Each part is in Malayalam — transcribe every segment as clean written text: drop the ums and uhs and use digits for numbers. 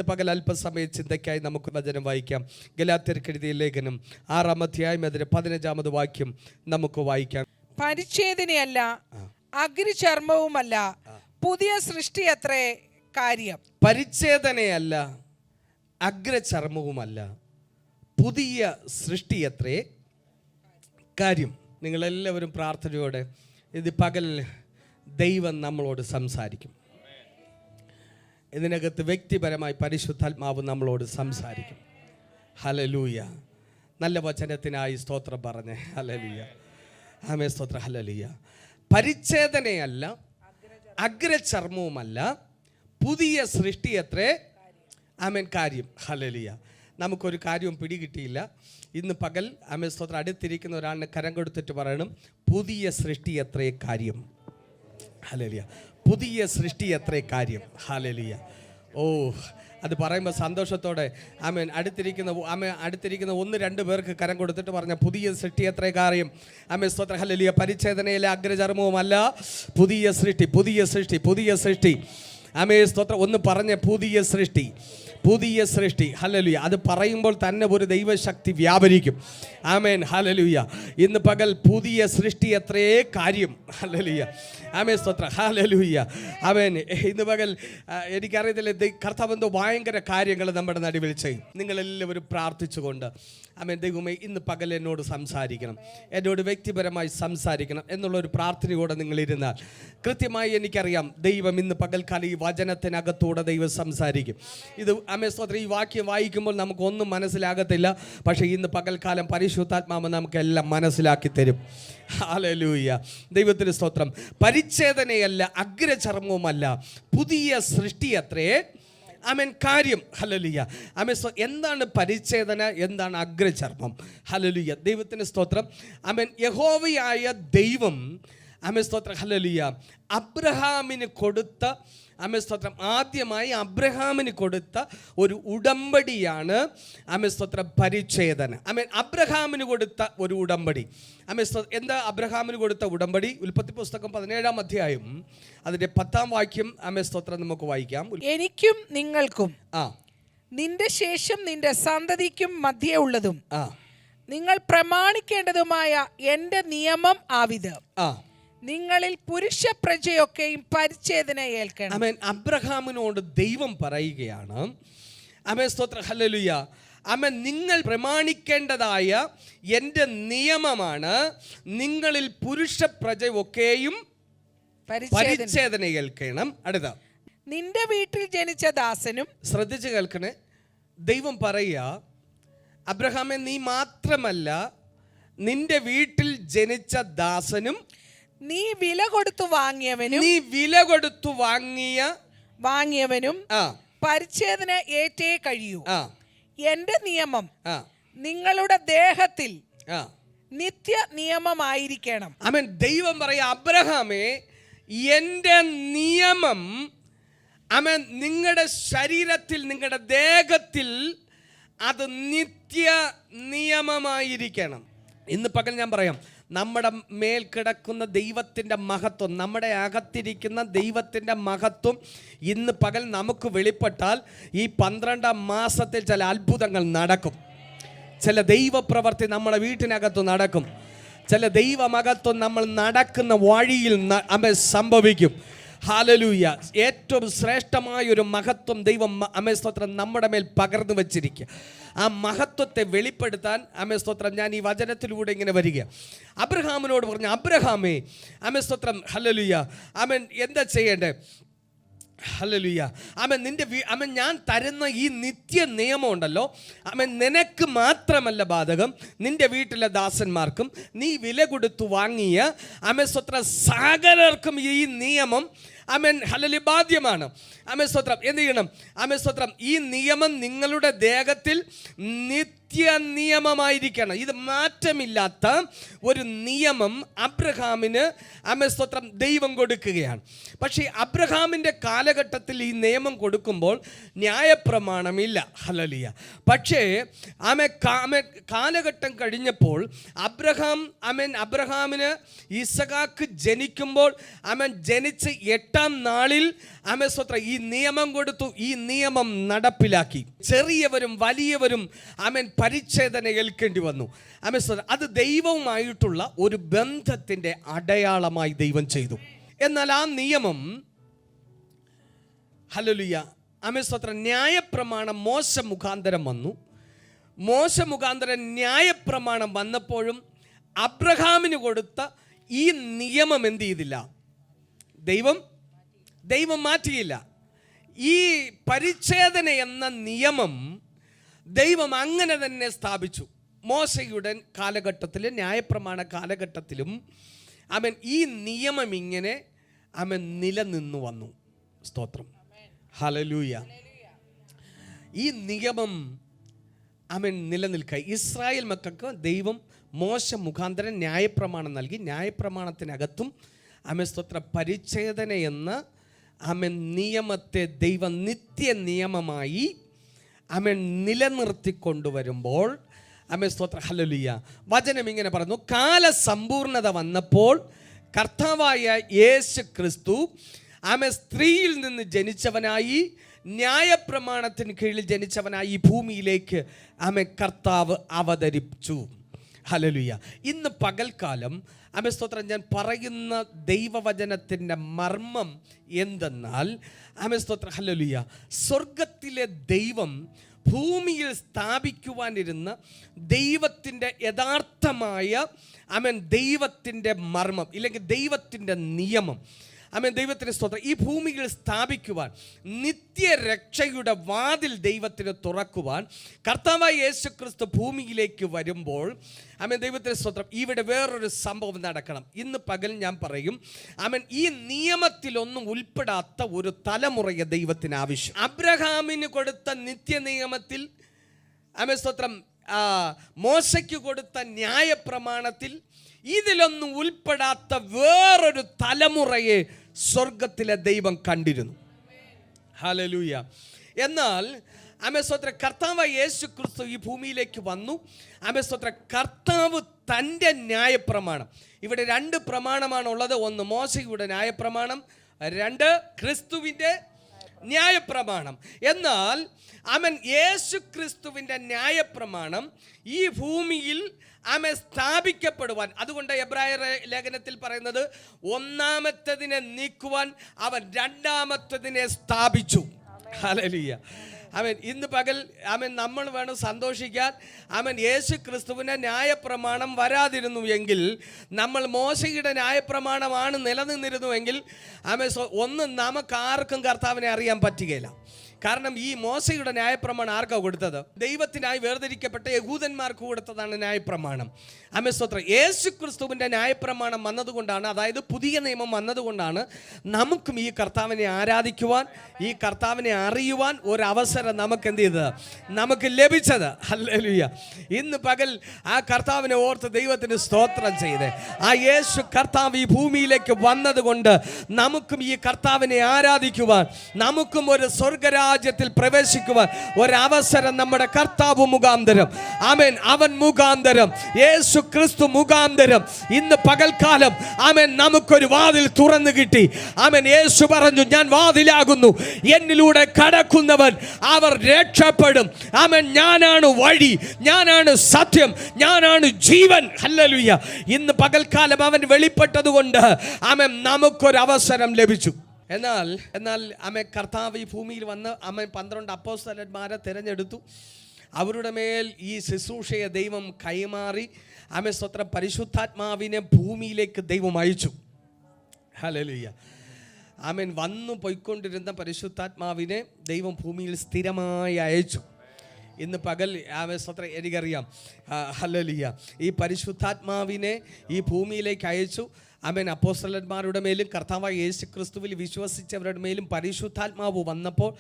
പകൽ അല്പസമയ ചിന്തയ്ക്കായി നമുക്ക് വചനം വായിക്കാം. ഗലാത്യർക്ക് എഴുതിയ ലേഖനം 6-ാം അധ്യായം അതിന്റെ 15-ാമത് വാക്യം നമുക്ക് വായിക്കാം. പരിച്ഛേദനയല്ല, അഗ്നിചർമ്മവുമല്ല, പുതിയ സൃഷ്ടി അത്രേ കാര്യം. പരിച്ഛേദനയല്ല, അഗ്രചർമ്മവുമല്ല, പുതിയ സൃഷ്ടി അത്രേ കാര്യം. നിങ്ങളെല്ലാവരും പ്രാർത്ഥനയോടെ ഇത് പകൽ ദൈവം നമ്മളോട് സംസാരിക്കും. ഇതിനകത്ത് വ്യക്തിപരമായി പരിശുദ്ധാത്മാവ് നമ്മളോട് സംസാരിക്കും. ഹല്ലേലൂയ. നല്ല വചനത്തിനായി സ്തോത്രം പറഞ്ഞേ. ഹല്ലേലൂയ. ആമേൻ. സ്തോത്രം. ഹല്ലേലൂയ. പരിച്ഛേദനയല്ല, അഗ്രചർമ്മവുമല്ല, പുതിയ സൃഷ്ടി അത്രേ ആമേൻ കാര്യം. ഹല്ലേലൂയ. നമുക്കൊരു കാര്യവും പിടികിട്ടിയില്ല. ഇന്ന് പകൽ ആമേൻ. സ്തോത്രം. അടുത്തിരിക്കുന്ന ഒരാളിന് കരം കൊടുത്തിട്ട് പറയണം, പുതിയ സൃഷ്ടി അത്രേ കാര്യം. ഹല്ലേലൂയ. പുതിയ സൃഷ്ടി അത്രേ കാര്യം. ഹല്ലേലൂയ. ഓ, അത് പറയുമ്പോൾ സന്തോഷത്തോടെ ആമേൻ അടുത്തിരിക്കുന്ന 1-2 പേർക്ക് കരം കൊടുത്തിട്ട് പറഞ്ഞ പുതിയ സൃഷ്ടി അത്രേ കാര്യം. ആമേൻ. സ്തോത്രം. ഹല്ലേലൂയ. പരിച്ഛേദനയിലെ അഗ്രചർമ്മവുമല്ല, പുതിയ സൃഷ്ടി, പുതിയ സൃഷ്ടി, പുതിയ സൃഷ്ടി. ആമേൻ. സ്തോത്രം. ഒന്ന് പറഞ്ഞ പുതിയ സൃഷ്ടി, പുതിയ സൃഷ്ടി. ഹല്ലേലൂയ. അത് പറയുമ്പോൾ തന്നെ ഒരു ദൈവശക്തി വ്യാപരിക്കും. ആമേൻ. ഹല്ലേലൂയ. ഇന്ന് പകൽ പുതിയ സൃഷ്ടി അത്രേ കാര്യം. ഹല്ലേലൂയ. ആമേൻ. സ്തോത്രം. ഹല്ലേലൂയ. ആമേൻ. ഇന്ന് പകൽ എനിക്കറിയത്തില്ല, കർത്താവെന്തോ ഭയങ്കര കാര്യങ്ങൾ നമ്മുടെ നടുവിൽ ചെയ്യും. നിങ്ങളെല്ലാവരും പ്രാർത്ഥിച്ചുകൊണ്ട് ആമേൻ, ദൈവമേ ഇന്ന് പകൽ എന്നോട് സംസാരിക്കണം, എന്നോട് വ്യക്തിപരമായി സംസാരിക്കണം എന്നുള്ളൊരു പ്രാർത്ഥനയോടെ നിങ്ങളിരുന്നാൽ കൃത്യമായി എനിക്കറിയാം ദൈവം ഇന്ന് പകൽക്കാലം ഈ വചനത്തിനകത്തൂടെ ദൈവം സംസാരിക്കും. ഇത് ആമേൻ. സ്തോത്രം. ഈ വാക്യം വായിക്കുമ്പോൾ നമുക്കൊന്നും മനസ്സിലാകത്തില്ല, പക്ഷേ ഇന്ന് പകൽക്കാലം പരിശുദ്ധാത്മാവ് നമുക്കെല്ലാം മനസ്സിലാക്കി തരും. ഹല്ലേലൂയ. ദൈവത്തിന് സ്തോത്രം. പരിച്ഛേദനയല്ല, അഗ്രചർമ്മവുമല്ല, പുതിയ സൃഷ്ടി അത്രേ ആമേൻ കാര്യം. ഹല്ലേലൂയ. ആമേൻ. എന്താണ് പരിച്ഛേദന, എന്താണ് അഗ്രചർമ്മം? ഹല്ലേലൂയ. ദൈവത്തിന് സ്തോത്രം. ആമേൻ. യഹോവയായ ദൈവം ആമേൻ. സ്തോത്രം. ഹല്ലേലൂയ. അബ്രഹാമിന് കൊടുത്ത ആമേൻ. സ്തോത്രം. ആദ്യമായി അബ്രഹാമിന് കൊടുത്ത ഒരു ഉടമ്പടിയാണ് ആമേൻ. സ്തോത്രം. പരിച്ഛേദന. ആമേൻ. അബ്രഹാമിന് കൊടുത്ത ഒരു ഉടമ്പടി. ആമേൻ. എന്താ അബ്രഹാമിന് കൊടുത്ത ഉടമ്പടി? ഉൽപ്പത്തി പുസ്തകം 17-ാം അധ്യായം അതിന്റെ 10-ാം വാക്യം ആമേൻ. സ്തോത്രം നമുക്ക് വായിക്കാം. എനിക്കും നിങ്ങൾക്കും നിന്റെ ശേഷം നിന്റെ സന്തതിക്കും മധ്യേ ഉള്ളതും നിങ്ങൾ പ്രമാണിക്കേണ്ടതുമായ എൻ്റെ നിയമം ആവിത്. നിങ്ങളിൽ പുരുഷ പ്രജയൊക്കെയും പരിച്ഛേദന ഏൽക്കണം. ആമേൻ. അബ്രഹാമിനോട് ദൈവം പറയുകയാണ്, ആമേൻ. സ്തോത്രം. ഹല്ലേലൂയ. ആമേൻ. നിങ്ങൾ പ്രമാണിക്കേണ്ടതായ എൻ്റെ നിയമമാണ് നിങ്ങളിൽ പുരുഷ പ്രജയൊക്കെയും പരിച്ഛേദന ഏൽക്കണം. അടുത്ത, നിന്റെ വീട്ടിൽ ജനിച്ച ദാസനും. ശ്രദ്ധിച്ച് കേൾക്കണേ. ദൈവം പറയുക, അബ്രഹാമേ നീ മാത്രമല്ല, നിന്റെ വീട്ടിൽ ജനിച്ച ദാസനും, നീ വില കൊടുത്തു വാങ്ങിയവനും പരിച്ഛേദന ഏറ്റേ കഴിയൂ. എന്റെ നിയമം നിങ്ങളുടെ ദേഹത്തിൽ നിത്യ നിയമമായിരിക്കണം. ആമേൻ. ദൈവം പറയാ, അബ്രഹാമേ എൻ്റെ നിയമം ആമേൻ നിങ്ങളുടെ ശരീരത്തിൽ, നിങ്ങളുടെ ദേഹത്തിൽ അത് നിത്യ നിയമമായിരിക്കണം. ഇന്ന് പകൽ ഞാൻ പറയാം, നമ്മുടെ മേൽ കിടക്കുന്ന ദൈവത്തിൻ്റെ മഹത്വം, നമ്മുടെ അകത്തിരിക്കുന്ന ദൈവത്തിൻ്റെ മഹത്വം ഇന്ന് പകൽ നമുക്ക് വെളിപ്പെട്ടാൽ ഈ 12-ാം മാസത്തിൽ ചില അത്ഭുതങ്ങൾ നടക്കും. ചില ദൈവപ്രവർത്തി നമ്മുടെ വീട്ടിനകത്ത് നടക്കും. ചില ദൈവമഹത്വം നമ്മൾ നടക്കുന്ന വഴിയിൽ സംഭവിക്കും. ഹല്ലേലൂയ. ഏറ്റവും ശ്രേഷ്ഠമായൊരു മഹത്വം ദൈവം ആമേൻ. സ്തോത്രം നമ്മുടെ മേൽ പകർന്നു വച്ചിരിക്കുക. ആ മഹത്വത്തെ വെളിപ്പെടുത്താൻ ആമേൻ. സ്തോത്രം ഞാൻ ഈ വചനത്തിലൂടെ ഇങ്ങനെ വരിക. അബ്രഹാമിനോട് പറഞ്ഞു, അബ്രഹാമേ ആമേൻ. സ്തോത്രം. ഹല്ലേലൂയ. ആമേൻ. എന്താ ചെയ്യേണ്ടേ? ഹല്ലേലൂയ. ആമേൻ. ആമേൻ ഞാൻ തരുന്ന ഈ നിത്യ നിയമം ഉണ്ടല്ലോ, ആമേൻ നിനക്ക് മാത്രമല്ല ബാധകം, നിന്റെ വീട്ടിലെ ദാസന്മാർക്കും നീ വില കൊടുത്തു വാങ്ങിയ ആമേൻ. സ്തോത്രം സകലർക്കും ഈ നിയമം ആമേൻ. ഹല്ലേലൂയ ബാധ്യമാണ്. ആമേൻ. സ്തോത്രം. എന്ത് ചെയ്യണം? ആമേൻ. സ്തോത്രം. ഈ നിയമം നിങ്ങളുടെ ദേഹത്തിൽ നിത്യ നിയമമായിരിക്കണം. ഇത് മാറ്റമില്ലാത്ത ഒരു നിയമം അബ്രഹാമിന് സ്തോത്രം ദൈവം കൊടുക്കുകയാണ്. പക്ഷേ അബ്രഹാമിൻ്റെ കാലഘട്ടത്തിൽ ഈ നിയമം കൊടുക്കുമ്പോൾ ന്യായപ്രമാണമില്ല. ഹല്ലേലൂയ. പക്ഷേ കാലഘട്ടം കഴിഞ്ഞപ്പോൾ അബ്രഹാമിന് ഇസഹാക്ക് ജനിക്കുമ്പോൾ ജനിച്ച് 8-ാം നാളിൽ സ്തോത്രം ഈ നിയമം കൊടുത്തു. ഈ നിയമം നടപ്പിലാക്കി. ചെറിയവരും വലിയവരും പരിച്ഛേദന ഏൽക്കേണ്ടി വന്നു. അത് ദൈവവുമായിട്ടുള്ള ഒരു ബന്ധത്തിൻ്റെ അടയാളമായി ദൈവം ചെയ്തു. എന്നാൽ ആ നിയമം ഹല്ലേലൂയ സ്തോത്രം ന്യായപ്രമാണം മോശ മുഖാന്തരം വന്നു. മോശ മുഖാന്തരം ന്യായപ്രമാണം വന്നപ്പോഴും അബ്രഹാമിന് കൊടുത്ത ഈ നിയമം എന്ത് ചെയ്തില്ല? ദൈവം മാറ്റിയില്ല. ഈ പരിച്ഛേദന എന്ന നിയമം ദൈവം അങ്ങനെ തന്നെ സ്ഥാപിച്ചു. മോശയുടെ കാലഘട്ടത്തിൽ, ന്യായപ്രമാണ കാലഘട്ടത്തിലും ഈ നിയമം ഇങ്ങനെ നിലനിന്നു വന്നു. സ്തോത്രം. ഹല്ലേലൂയ. ഈ നിയമം നിലനിൽക്കുക. ഇസ്രായേൽ മക്കൾക്ക് ദൈവം മോശ മുഖാന്തരം ന്യായപ്രമാണം നൽകി. ന്യായപ്രമാണത്തിനകത്തും സ്തോത്ര പരിച്ഛേദന എന്ന നിയമത്തെ ദൈവം നിത്യ നിയമമായി നിലനിർത്തിക്കൊണ്ടുവരുമ്പോൾ സ്തോത്ര ഹല്ലേലൂയ വചനം ഇങ്ങനെ പറഞ്ഞു, കാലസമ്പൂർണത വന്നപ്പോൾ കർത്താവായ യേശു ക്രിസ്തു സ്ത്രീയിൽ നിന്ന് ജനിച്ചവനായി, ന്യായപ്രമാണത്തിന് കീഴിൽ ജനിച്ചവനായി ഈ ഭൂമിയിലേക്ക് കർത്താവ് അവതരിച്ചു. ഹല്ലേലൂയ. ഇന്ന് പകൽക്കാലം സ്തോത്രം ഞാൻ പറയുന്ന ദൈവവചനത്തിൻ്റെ മർമ്മം എന്തെന്നാൽ സ്തോത്രം ഹല്ലേലൂയ സ്വർഗത്തിലെ ദൈവം ഭൂമിയിൽ സ്ഥാപിക്കുവാനിരുന്ന ദൈവത്തിൻ്റെ യഥാർത്ഥമായ ദൈവത്തിൻ്റെ മർമ്മം ഇല്ലെങ്കിൽ ദൈവത്തിൻ്റെ നിയമം ദൈവത്തിന് സ്തോത്രം ഈ ഭൂമിയിൽ സ്ഥാപിക്കുവാൻ, നിത്യരക്ഷയുടെ വാതിൽ ദൈവത്തിന് തുറക്കുവാൻ കർത്താവായ യേശു ക്രിസ്തു ഭൂമിയിലേക്ക് വരുമ്പോൾ ദൈവത്തിന് സ്തോത്രം ഇവിടെ വേറൊരു സംഭവം നടക്കണം. ഇന്ന് പകൽ ഞാൻ പറയും ഈ നിയമത്തിലൊന്നും ഉൾപ്പെടാത്ത ഒരു തലമുറയെ ദൈവത്തിന് ആവശ്യം. അബ്രഹാമിന് കൊടുത്ത നിത്യ നിയമത്തിൽ സ്തോത്രം മോശയ്ക്ക് കൊടുത്ത ന്യായപ്രമാണത്തിൽ ഇതിലൊന്നും ഉൾപ്പെടാത്ത വേറൊരു തലമുറയെ സ്വർഗത്തിലെ ദൈവം കണ്ടിരുന്നു. ഹല്ലേലൂയ. എന്നാൽ സ്തോത്ര കർത്താവ് യേശു ക്രിസ്തു ഈ ഭൂമിയിലേക്ക് വന്നു. സ്തോത്ര കർത്താവ് തൻ്റെ ന്യായപ്രമാണം, ഇവിടെ 2 പ്രമാണമാണുള്ളത്. ഒന്ന് മോശയുടെ ന്യായപ്രമാണം, 2 ക്രിസ്തുവിൻ്റെ ന്യായപ്രമാണം. എന്നാൽ യേശു ക്രിസ്തുവിൻ്റെ ന്യായപ്രമാണം ഈ ഭൂമിയിൽ സ്ഥാപിക്കപ്പെടുവാൻ, അതുകൊണ്ട് എബ്രായർ ലേഖനത്തിൽ പറയുന്നത് ഒന്നാമത്തതിനെ നീക്കുവാൻ അവൻ രണ്ടാമത്തതിനെ സ്ഥാപിച്ചു. ഹല്ലേലൂയ. ഇന്ന് പകൽ നമ്മൾ വേണം സന്തോഷിക്കാൻ. യേശു ക്രിസ്തുവിൻ്റെ ന്യായപ്രമാണം വരാതിരുന്നു എങ്കിൽ, നമ്മൾ മോശയുടെ ന്യായപ്രമാണമാണ് നിലനിന്നിരുന്നുവെങ്കിൽ ഒന്നും നമുക്കാർക്കും കർത്താവിനെ അറിയാൻ പറ്റുകയില്ല. കാരണം ഈ മോശയുടെ ന്യായപ്രമാണം ആർക്കാണ് കൊടുത്തത്? ദൈവത്തിനായി വേർതിരിക്കപ്പെട്ട യഹൂദന്മാർക്ക് കൊടുത്തതാണ് ന്യായപ്രമാണം. സ്തോത്രം. യേശു ക്രിസ്തുവിൻ്റെ ന്യായപ്രമാണം വന്നതുകൊണ്ടാണ്, അതായത് പുതിയ നിയമം വന്നതുകൊണ്ടാണ് നമുക്കും ഈ കർത്താവിനെ ആരാധിക്കുവാൻ, ഈ കർത്താവിനെ അറിയുവാൻ ഒരവസരം നമുക്ക് എന്ത് ചെയ്തത്? നമുക്ക് ലഭിച്ചത്. ഹല്ലേലൂയ. ഇന്ന് പകൽ ആ കർത്താവിനെ ഓർത്ത് ദൈവത്തിന് സ്തോത്രം ചെയ്ത്, ആ യേശു കർത്താവ് ഈ ഭൂമിയിലേക്ക് വന്നതുകൊണ്ട് നമുക്കും ഈ കർത്താവിനെ ആരാധിക്കുവാൻ, നമുക്കും ഒരു സ്വർഗരാജ്യത്തിൽ പ്രവേശിക്കുവാൻ ഒരവസരം നമ്മുടെ കർത്താവ് മുഖാന്തരം, അവൻ മുഖാന്തരം, യേശു ക്രിസ്തു മുഖാന്തരം ഇന്ന് പകൽക്കാലം നമുക്കൊരു വാതിൽ തുറന്നു കിട്ടി. യേശു പറഞ്ഞു, ഞാൻ വാതിലാകുന്നു, എന്നിലൂടെ കടക്കുന്നവൻ അവർ രക്ഷപ്പെടും. ഞാനാണ് വഴി, ഞാനാണ് സത്യം, ഞാനാണ് ജീവൻ. ഹല്ലേലൂയ. ഇന്ന് പകൽക്കാലം അവൻ വെളിപ്പെട്ടതുകൊണ്ട് നമുക്കൊരു അവസരം ലഭിച്ചു. എന്നാൽ കർത്താവ് ഈ ഭൂമിയിൽ വന്ന് 12 അപ്പോസ്തലന്മാരെ തിരഞ്ഞെടുത്തു. അവരുടെ മേൽ ഈ ശുശ്രൂഷയെ ദൈവം കൈമാറി. സ്തോത്രം. പരിശുദ്ധാത്മാവിനെ ഭൂമിയിലേക്ക് ദൈവം അയച്ചു. ഹല്ലേലൂയ. വന്നു പോയിക്കൊണ്ടിരുന്ന പരിശുദ്ധാത്മാവിനെ ദൈവം ഭൂമിയിൽ സ്ഥിരമായി അയച്ചു. ഇന്ന് പകൽ സ്തോത്രം എനിക്കറിയാം. ഹല്ലേലൂയ. ഈ പരിശുദ്ധാത്മാവിനെ ഈ ഭൂമിയിലേക്ക് അയച്ചു. അപ്പോസ്തലന്മാരുടെ മേലും കർത്താവായ യേശു ക്രിസ്തുവിൽ വിശ്വസിച്ചവരുടെ മേലും പരിശുദ്ധാത്മാവ് വന്നപ്പോൾ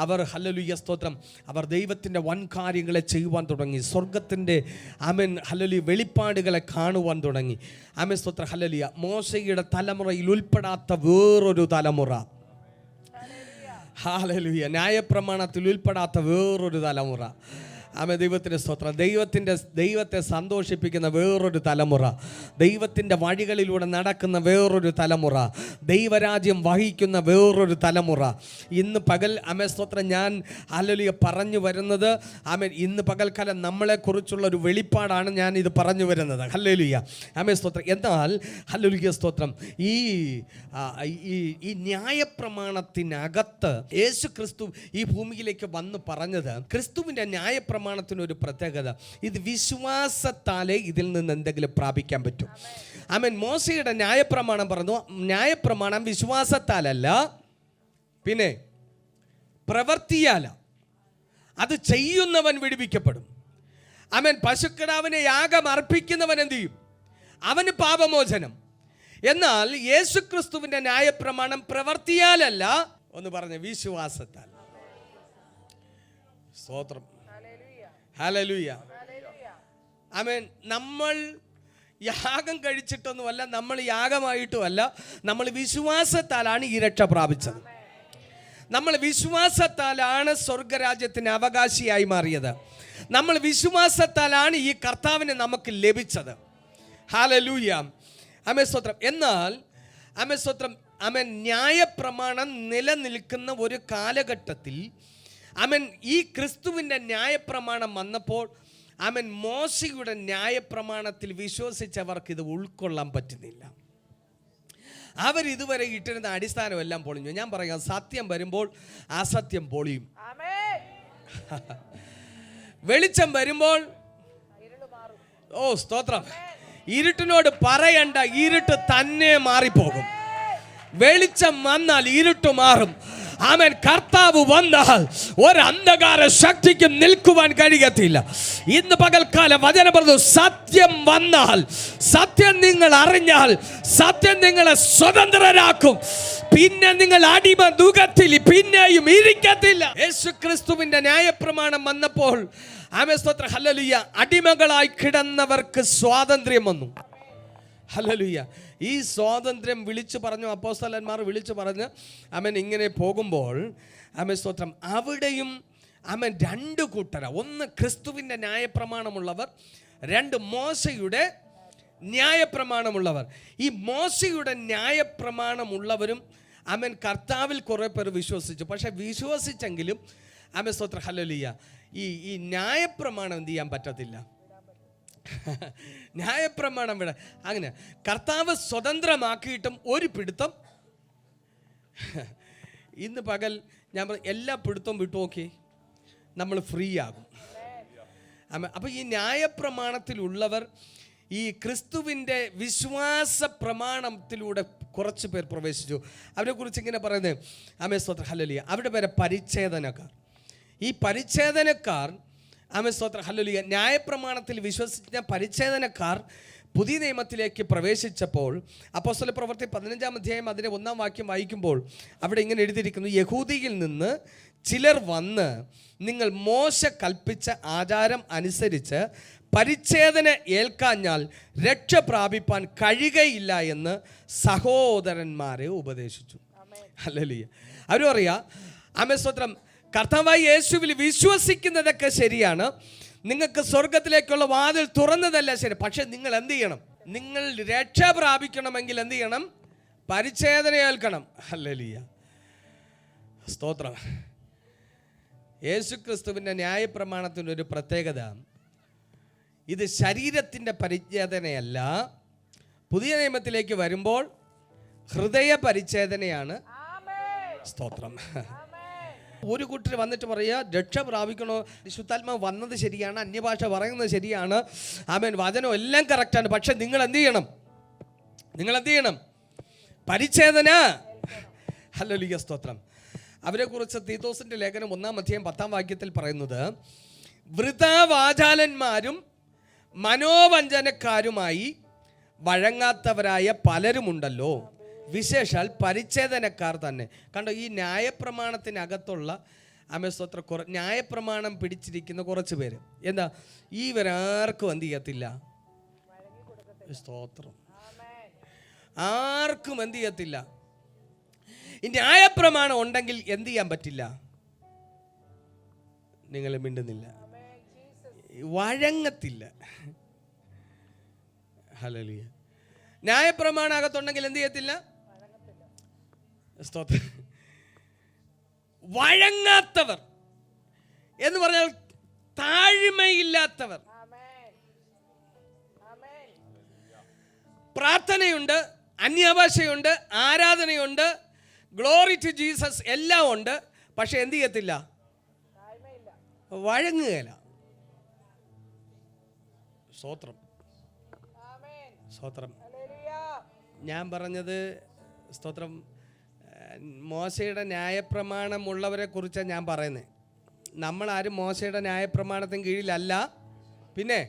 അവർ ഹല്ലേലൂയ സ്തോത്രം അവർ ദൈവത്തിൻ്റെ വൻ കാര്യങ്ങളെ ചെയ്യുവാൻ തുടങ്ങി. സ്വർഗത്തിൻ്റെ ആമേൻ ഹല്ലേലൂയ വെളിപ്പാടുകളെ കാണുവാൻ തുടങ്ങി. ആമേൻ സ്തോത്രം ഹല്ലേലൂയ. മോശയുടെ തലമുറയിൽ ഉൾപ്പെടാത്ത വേറൊരു തലമുറ, ഹല്ലേലൂയ, ന്യായപ്രമാണത്തിൽ ഉൾപ്പെടാത്ത വേറൊരു തലമുറ. ആമേൻ ദൈവത്തിൻ്റെ സ്തോത്രം. ദൈവത്തെ സന്തോഷിപ്പിക്കുന്ന വേറൊരു തലമുറ, ദൈവത്തിൻ്റെ വഴികളിലൂടെ നടക്കുന്ന വേറൊരു തലമുറ, ദൈവരാജ്യം വഹിക്കുന്ന വേറൊരു തലമുറ. ഇന്ന് പകൽ ആമേൻ സ്തോത്രം ഞാൻ ഹല്ലേലൂയ പറഞ്ഞു വരുന്നത്, ആമേൻ ഇന്ന് പകൽക്കാലം നമ്മളെക്കുറിച്ചുള്ള ഒരു വെളിപ്പാടാണ് ഞാൻ ഇത് പറഞ്ഞു വരുന്നത്. ഹല്ലേലൂയ ആമേൻ സ്തോത്രം. എന്നാൽ ഹല്ലേലൂയ സ്തോത്രം ഈ ന്യായപ്രമാണത്തിനകത്ത് യേശു ക്രിസ്തു ഈ ഭൂമിയിലേക്ക് വന്ന് പറഞ്ഞത്, ക്രിസ്തുവിൻ്റെ ന്യായപ്രമാണത്തിനൊരു പ്രത്യേകത, ഇത് വിശ്വാസത്താലേ ഇതിൽ നിന്ന് എന്തെങ്കിലും പ്രാപിക്കാൻ പറ്റും. ആമേൻ. മോശയുടെ ന്യായപ്രമാണം പറഞ്ഞു, ന്യായപ്രമാണം വിശ്വാസത്താലല്ല, പിന്നെ പ്രവൃത്തിയാല. അത് ചെയ്യുന്നവൻ വിടുവിക്കപ്പെടും. ആമേൻ. പശുക്കിടാവിനെ യാഗം അർപ്പിക്കുന്നവൻ എന്ത് ചെയ്യും? അവന് പാപമോചനം. എന്നാൽ യേശുക്രിസ്തുവിന്റെ ന്യായപ്രമാണം പ്രവൃത്തിയാലല്ല, ഒന്ന് പറഞ്ഞ വിശ്വാസത്താൽ. സ്തോത്രം. ഹല്ലേലൂയ. ആമേൻ. നമ്മൾ യാഗം കഴിച്ചിട്ടൊന്നുമല്ല, നമ്മൾ യാഗമായിട്ടുമല്ല, നമ്മൾ വിശ്വാസത്താലാണ് ഈ രക്ഷ പ്രാപിച്ചത്. നമ്മൾ വിശ്വാസത്താലാണ് സ്വർഗരാജ്യത്തിന് അവകാശിയായി മാറിയത്. നമ്മൾ വിശ്വാസത്താലാണ് ഈ കർത്താവിനെ നമുക്ക് ലഭിച്ചത്. ഹല്ലേലൂയ. ആമേൻ സ്തോത്രം. എന്നാൽ ആമേൻ സ്തോത്രം ആമേൻ ന്യായപ്രമാണം നിലനിൽക്കുന്ന ഒരു കാലഘട്ടത്തിൽ ആമേൻ ഈ ക്രിസ്തുവിൻ്റെ ന്യായപ്രമാണം വന്നപ്പോൾ ആമേൻ മോശയുടെ ന്യായപ്രമാണത്തിൽ വിശ്വസിച്ചവർക്ക് ഇത് ഉൾക്കൊള്ളാൻ പറ്റുന്നില്ല. അവരിതുവരെ ഇട്ടിരുന്ന അടിസ്ഥാനമെല്ലാം പൊളിഞ്ഞു. ഞാൻ പറയാം, സത്യം വരുമ്പോൾ അസത്യം പൊളിയും. വെളിച്ചം വരുമ്പോൾ സ്തോത്രം, ഇരുട്ടിനോട് പറയണ്ട, ഇരുട്ട് തന്നെ മാറിപ്പോകും. വെളിച്ചം വന്നാൽ ഇരുട്ട് മാറും. ആമേൻ. കർത്താവ് വന്നാൽ ഒരു അന്ധകാര ശക്തിക്കും നിൽക്കുവാൻ കഴിയത്തില്ല. ഇന്ന് പകൽക്കാലം വചനം പറഞ്ഞു, സത്യം വന്നാൽ, സത്യം നിങ്ങൾ അറിഞ്ഞാൽ സത്യം നിങ്ങളെ സ്വതന്ത്രരാക്കും. പിന്നെ നിങ്ങൾ അടിമ ദുഃഖത്തിൽ പിന്നെയും ഇരിക്കത്തില്ല. യേശുക്രിസ്തുവിന്റെ ന്യായപ്രമാണം വന്നപ്പോൾ ആമേൻ സ്തോത്രം ഹല്ലേലൂയ, അടിമകളായി കിടന്നവർക്ക് സ്വാതന്ത്ര്യം വന്നു. ഹല്ലേലൂയ. ഈ സ്വാതന്ത്ര്യം വിളിച്ചു പറഞ്ഞു, അപ്പോസ്തലന്മാർ വിളിച്ചു പറഞ്ഞ് ആമേൻ ഇങ്ങനെ പോകുമ്പോൾ ആമേൻ സ്തോത്രം അവിടെയും ആമേൻ രണ്ട് കൂട്ടര, ഒന്ന് ക്രിസ്തുവിൻ്റെ ന്യായപ്രമാണമുള്ളവർ, രണ്ട് മോശയുടെ ന്യായപ്രമാണമുള്ളവർ. ഈ മോശയുടെ ന്യായപ്രമാണമുള്ളവരും ആമേൻ കർത്താവിൽ കുറേ പേർ വിശ്വസിച്ചു. പക്ഷെ വിശ്വസിച്ചെങ്കിലും ആമേൻ സ്തോത്രം ഹല്ലേലൂയ ഈ ന്യായപ്രമാണം എന്ത് ചെയ്യാൻ പറ്റത്തില്ല. ന്യായപ്രമാണം വിട അങ്ങനെ കർത്താവ് സ്വതന്ത്രമാക്കിയിട്ടും ഒരു പിടുത്തം. ഇന്ന് പകൽ ഞാൻ എല്ലാ പിടുത്തവും വിട്ടു നോക്കി, നമ്മൾ ഫ്രീ ആകും. അപ്പം ഈ ന്യായപ്രമാണത്തിലുള്ളവർ ഈ ക്രിസ്തുവിൻ്റെ വിശ്വാസ പ്രമാണത്തിലൂടെ കുറച്ച് പേർ പ്രവേശിച്ചു. അവരെക്കുറിച്ച് ഇങ്ങനെ പറയുന്നത് ആമേൻ സ്തോത്രം ഹല്ലേലൂയ, അവരുടെ പേര് പരിച്ഛേദനക്കാർ. ഈ പരിച്ഛേദനക്കാർ ആമേൻ സ്തോത്രം ഹല്ലേലൂയ, ന്യായപ്രമാണത്തിൽ വിശ്വസിച്ച പരിച്ഛേദനക്കാർ പുതിയ നിയമത്തിലേക്ക് പ്രവേശിച്ചപ്പോൾ അപ്പോസ്തല പ്രവൃത്തി 15-ാം അധ്യായം അതിൻ്റെ 1-ാം വാക്യം വായിക്കുമ്പോൾ അവിടെ ഇങ്ങനെ എഴുതിയിരിക്കുന്നു, യഹൂദിയിൽ നിന്ന് ചിലർ വന്ന് നിങ്ങൾ മോശ കൽപ്പിച്ച ആചാരം അനുസരിച്ച് പരിച്ഛേദന ഏൽക്കാഞ്ഞാൽ രക്ഷ പ്രാപിപ്പാൻ കഴിയുകയില്ല എന്ന് സഹോദരന്മാരെ ഉപദേശിച്ചു. ഹല്ലേലൂയ. അവരും അറിയാം ആമേൻ സ്തോത്രം കർത്താവായ യേശുവിൽ വിശ്വസിക്കുന്നതൊക്കെ ശരിയാണ്, നിങ്ങൾക്ക് സ്വർഗത്തിലേക്കുള്ള വാതിൽ തുറന്നതല്ല ശരി. പക്ഷെ നിങ്ങൾ എന്ത് ചെയ്യണം? നിങ്ങൾ രക്ഷ പ്രാപിക്കണമെങ്കിൽ എന്ത് ചെയ്യണം? പരിച്ഛേദന ഏൽക്കണം. ഹല്ലേലൂയ. സ്തോത്രം. യേശുക്രിസ്തുവിൻ്റെ ന്യായപ്രമാണത്തിൻ്റെ ഒരു പ്രത്യേകത, ഇത് ശരീരത്തിൻ്റെ പരിച്ഛേദനയല്ല. പുതിയ നിയമത്തിലേക്ക് വരുമ്പോൾ ഹൃദയ പരിച്ഛേദനയാണ്. സ്തോത്രം. ഒരു കൂട്ടർ വന്നിട്ട് പറയുക, രക്ഷ പ്രാപിക്കണോ, വിശുദ്ധാത്മാവ് വന്നത് ശരിയാണ്, അന്യഭാഷ പറയുന്നത് ശരിയാണ്, ആമേൻ വചനം എല്ലാം കറക്റ്റാണ്, പക്ഷെ നിങ്ങൾ എന്ത് ചെയ്യണം? നിങ്ങൾ എന്ത് ചെയ്യണം? പരിച്ഛേദന. ഹല്ലേലൂയ. സ്തോത്രം. അവരെക്കുറിച്ച് തീത്തോസിൻ്റെ ലേഖനം 1-ാം അധ്യായം 10-ാം വാക്യത്തിൽ പറയുന്നത്, വൃഥാവാചാലന്മാരും മനോവഞ്ചനക്കാരുമായി വഴങ്ങാത്തവരായ പലരുമുണ്ടല്ലോ, വിശേഷാൽ പരിച്ഛേദനക്കാർ തന്നെ. കണ്ടോ, ഈ ന്യായപ്രമാണത്തിനകത്തുള്ള ആമേൻ സ്തോത്രം ന്യായപ്രമാണം പിടിച്ചിരിക്കുന്ന കുറച്ച് പേര് എന്താ ഇവരാർക്കും എന്ത് ചെയ്യത്തില്ല, സ്തോത്രം, ആർക്കും എന്ത് ചെയ്യത്തില്ല. ഈ ന്യായപ്രമാണം ഉണ്ടെങ്കിൽ എന്ത് ചെയ്യാൻ പറ്റില്ല, നിങ്ങൾ മിണ്ടുന്നില്ല, വഴങ്ങത്തില്ല. ഹല്ലേലൂയ. ന്യായപ്രമാണം അകത്തുണ്ടെങ്കിൽ എന്ത് ചെയ്യത്തില്ല, സ്തോത്രം. വഴങ്ങാത്തവർ എന്ന് പറഞ്ഞാൽ താഴ്മയില്ലാത്തവർ. പ്രാർത്ഥനയുണ്ട്, അന്യഭാഷയുണ്ട്, ആരാധനയുണ്ട്, ഗ്ലോറി ടു ജീസസ് എല്ലാം ഉണ്ട്, പക്ഷെ എന്ത് ചെയ്യത്തില്ല, വഴങ്ങുകയില്ല. സ്തോത്രം, സ്തോത്രം. ഞാൻ പറഞ്ഞത് സ്തോത്രം മോശയുടെ ന്യായപ്രമാണമുള്ളവരെ കുറിച്ചാണ് ഞാൻ പറയുന്നത്. നമ്മളാരും മോശയുടെ ന്യായപ്രമാണത്തിന് കീഴിലല്ല, പിന്നെ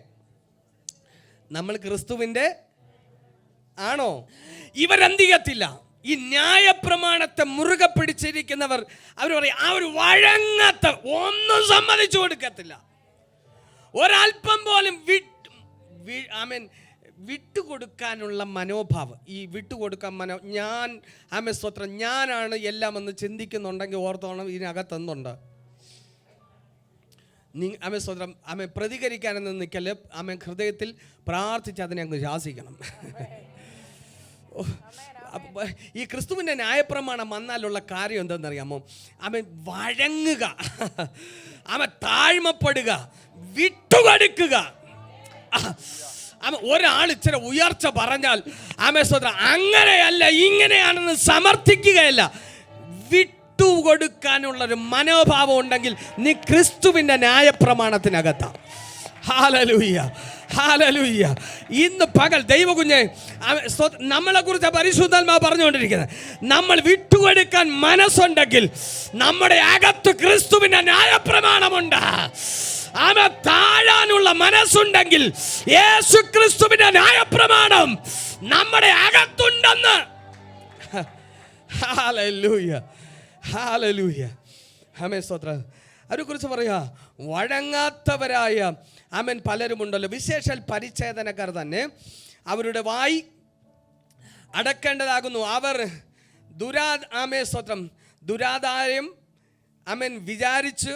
നമ്മൾ ക്രിസ്തുവിൻ്റെ ആണോ. ഇവരെന്ത് ചെയ്യത്തില്ല, ഈ ന്യായപ്രമാണത്തെ മുറുകെ പിടിച്ചിരിക്കുന്നവർ അവർ പറയും അവർ വഴങ്ങാത്ത, ഒന്നും സമ്മതിച്ചു കൊടുക്കത്തില്ല, ഒരൽപ്പം പോലും വിട്ടുകൊടുക്കാനുള്ള മനോഭാവം. ഈ വിട്ടുകൊടുക്കാൻ ഞാൻ സ്തോത്രം ഞാനാണ് എല്ലാം എന്ന് ചിന്തിക്കുന്നുണ്ടെങ്കിൽ ഓർത്തോണം ഇതിനകത്തൊന്നുണ്ട്. സ്തോത്രം പ്രതികരിക്കാനെന്ന് നിൽക്കല് ഹൃദയത്തിൽ പ്രാർത്ഥിച്ച് അതിനെ അങ്ങ് ശാസിക്കണം. ഈ ക്രിസ്തുവിൻ്റെ ന്യായപ്രമാണം വന്നാലുള്ള കാര്യം എന്തെന്നറിയാമോ, വഴങ്ങുക, താഴ്മപ്പെടുക, വിട്ടുകൊടുക്കുക. ഒരാൾ ഇച്ചിരി ഉയർച്ച പറഞ്ഞാൽ സ്തോത്രം അങ്ങനെയല്ല ഇങ്ങനെയാണെന്ന് സമർത്ഥിക്കുകയല്ല, വിട്ടുകൊടുക്കാനുള്ളൊരു മനോഭാവം ഉണ്ടെങ്കിൽ നീ ക്രിസ്തുവിൻ്റെ ന്യായപ്രമാണത്തിനകത്താണ്. Hallelujah, hallelujah. ഇന്ന് പകൽ ദൈവകുഞ്ഞെ നമ്മളെ കുറിച്ച് പരിശുദ്ധാത്മാവ് പറഞ്ഞുകൊണ്ടിരിക്കുന്നത്, നമ്മൾ വിട്ടുകൊടുക്കാൻ മനസ്സുണ്ടെങ്കിൽ നമ്മുടെ അകത്ത് ക്രിസ്തുവിന്റെ ന്യായപ്രമാണമുണ്ട്. താഴാനുള്ള മനസ്സുണ്ടെങ്കിൽ യേശു ക്രിസ്തുവിന്റെ ന്യായപ്രമാണം നമ്മുടെ അകത്തുണ്ടെന്ന്. Hallelujah, hallelujah. ആമേൻ സ്തോത്രം. അവരെക്കുറിച്ച് പറയാ വഴങ്ങാത്തവരായ പലരുമുണ്ടല്ലോ. വിശേഷാൽ പരിച്ഛേദനക്കാർ തന്നെ അവരുടെ വായി അടക്കേണ്ടതാകുന്നു. അവർ ദുരാദായം വിചാരിച്ച്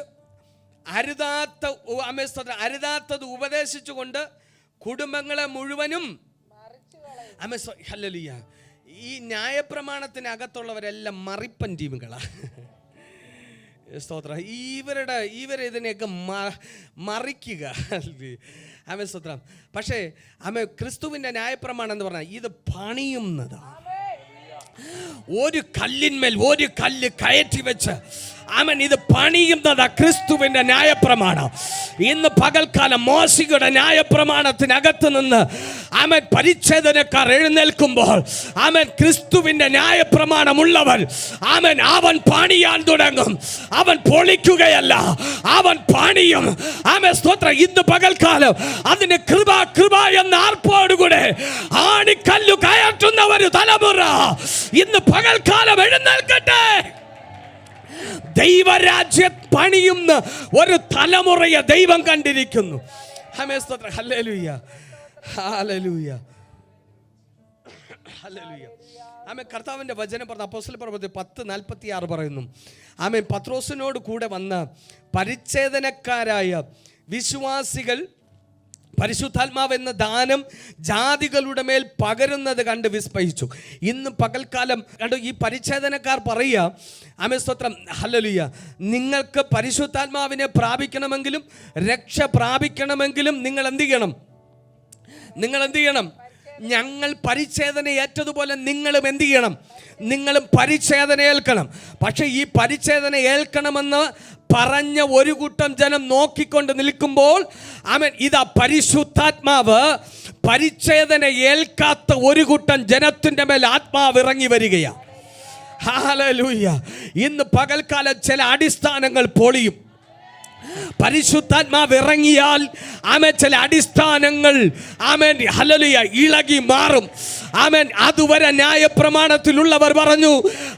അരുതാത്തത് ഉപദേശിച്ചുകൊണ്ട് കുടുംബങ്ങളെ മുഴുവനും ഹല്ലേലൂയ. ഈ ന്യായപ്രമാണത്തിനകത്തുള്ളവരെല്ലാം മറിപ്പൻ ടീമുകളാണ്. സ്തോത്രം. ഇവരിതിനെയൊക്കെ മറിക്കുക. സ്തോത്രം. പക്ഷേ ക്രിസ്തുവിൻ്റെ ന്യായപ്രമാണം എന്ന് പറഞ്ഞാൽ ഇത് പണിയുന്നതാണ്. ഒരു കല്ലിന്മേൽ ഒരു കല്ല് കയറ്റി വെച്ച് ഇത് പണിയുന്നതാ ക്രിസ്തുവിന്റെ ന്യായപ്രമാണം. ഇന്ന് പകൽക്കാലം മോശയുടെ ന്യായപ്രമാണത്തിനകത്ത് നിന്ന് പരിച്ഛേദനക്കാർ എഴുന്നേൽക്കുമ്പോൾ ക്രിസ്തുവിന്റെ ന്യായപ്രമാണമുള്ളവൻ അവൻ പണിയാൻ തുടങ്ങും. അവൻ പൊളിക്കുകയല്ല, അവൻ പണിയും. സ്തോത്രം. ഇന്ന് പകൽക്കാലം അതിന് കൃപ കൃപ എന്ന ആർപ്പോടുകൂടെ ആണിക്കല്ലു കയറ്റുന്ന ഒരു തലമുറ ഇന്ന് പകൽക്കാലം എഴുന്നേൽക്കട്ടെ. ദൈവരാജ്യം പണിയുന്ന ഒരു തലമുറയെ ദൈവം കണ്ടിരിക്കുന്നു. Hallelujah, hallelujah, hallelujah. കർത്താവിന്റെ വചനം പറഞ്ഞ അപ്പോസ്തല പ്രവൃത്തി 10:46 പറയുന്നു. പത്രോസിനോട് കൂടെ വന്ന പരിച്ഛേദനക്കാരായ വിശ്വാസികൾ പരിശുദ്ധാത്മാവ് എന്ന ദാനം ജാതികളുടെ മേൽ പകരുന്നത് കണ്ട് വിസ്മയിച്ചു. ഇന്ന് പകൽക്കാലം കണ്ടു ഈ പരിച്ഛേദനക്കാർ പറയുക സ്തോത്രം ഹല്ലേലൂയ, നിങ്ങൾക്ക് പരിശുദ്ധാത്മാവിനെ പ്രാപിക്കണമെങ്കിലും രക്ഷ പ്രാപിക്കണമെങ്കിലും നിങ്ങൾ എന്ത് ചെയ്യണം? ഞങ്ങൾ പരിച്ഛേദന ഏറ്റതുപോലെ നിങ്ങളും എന്ത് ചെയ്യണം? നിങ്ങളും പരിച്ഛേദന ഏൽക്കണം. പക്ഷെ ഈ പരിച്ഛേദന ഏൽക്കണമെന്ന് പറഞ്ഞ ഒരു കൂട്ടം ജനം നോക്കിക്കൊണ്ട് നിൽക്കുമ്പോൾ ഇതാ പരിശുദ്ധാത്മാവ് പരിച്ഛേദന ഏൽക്കാത്ത ഒരു കൂട്ടം ജനത്തിന്റെ മേൽ ആത്മാവ് ഇറങ്ങി വരികയാണ്. ഹല്ലേലൂയ. ഇന്ന് പകൽക്കാലം ചില അടിസ്ഥാനങ്ങൾ പൊളിയും. പരിശുദ്ധാത്മാവ് ഇറങ്ങിയാൽ ചില അടിസ്ഥാനങ്ങൾ ഹല്ലേലൂയ ഇളകി മാറും. ആമേൻ, അതുവരെ ന്യായപ്രമാണത്തിലുള്ളവർ പറഞ്ഞു,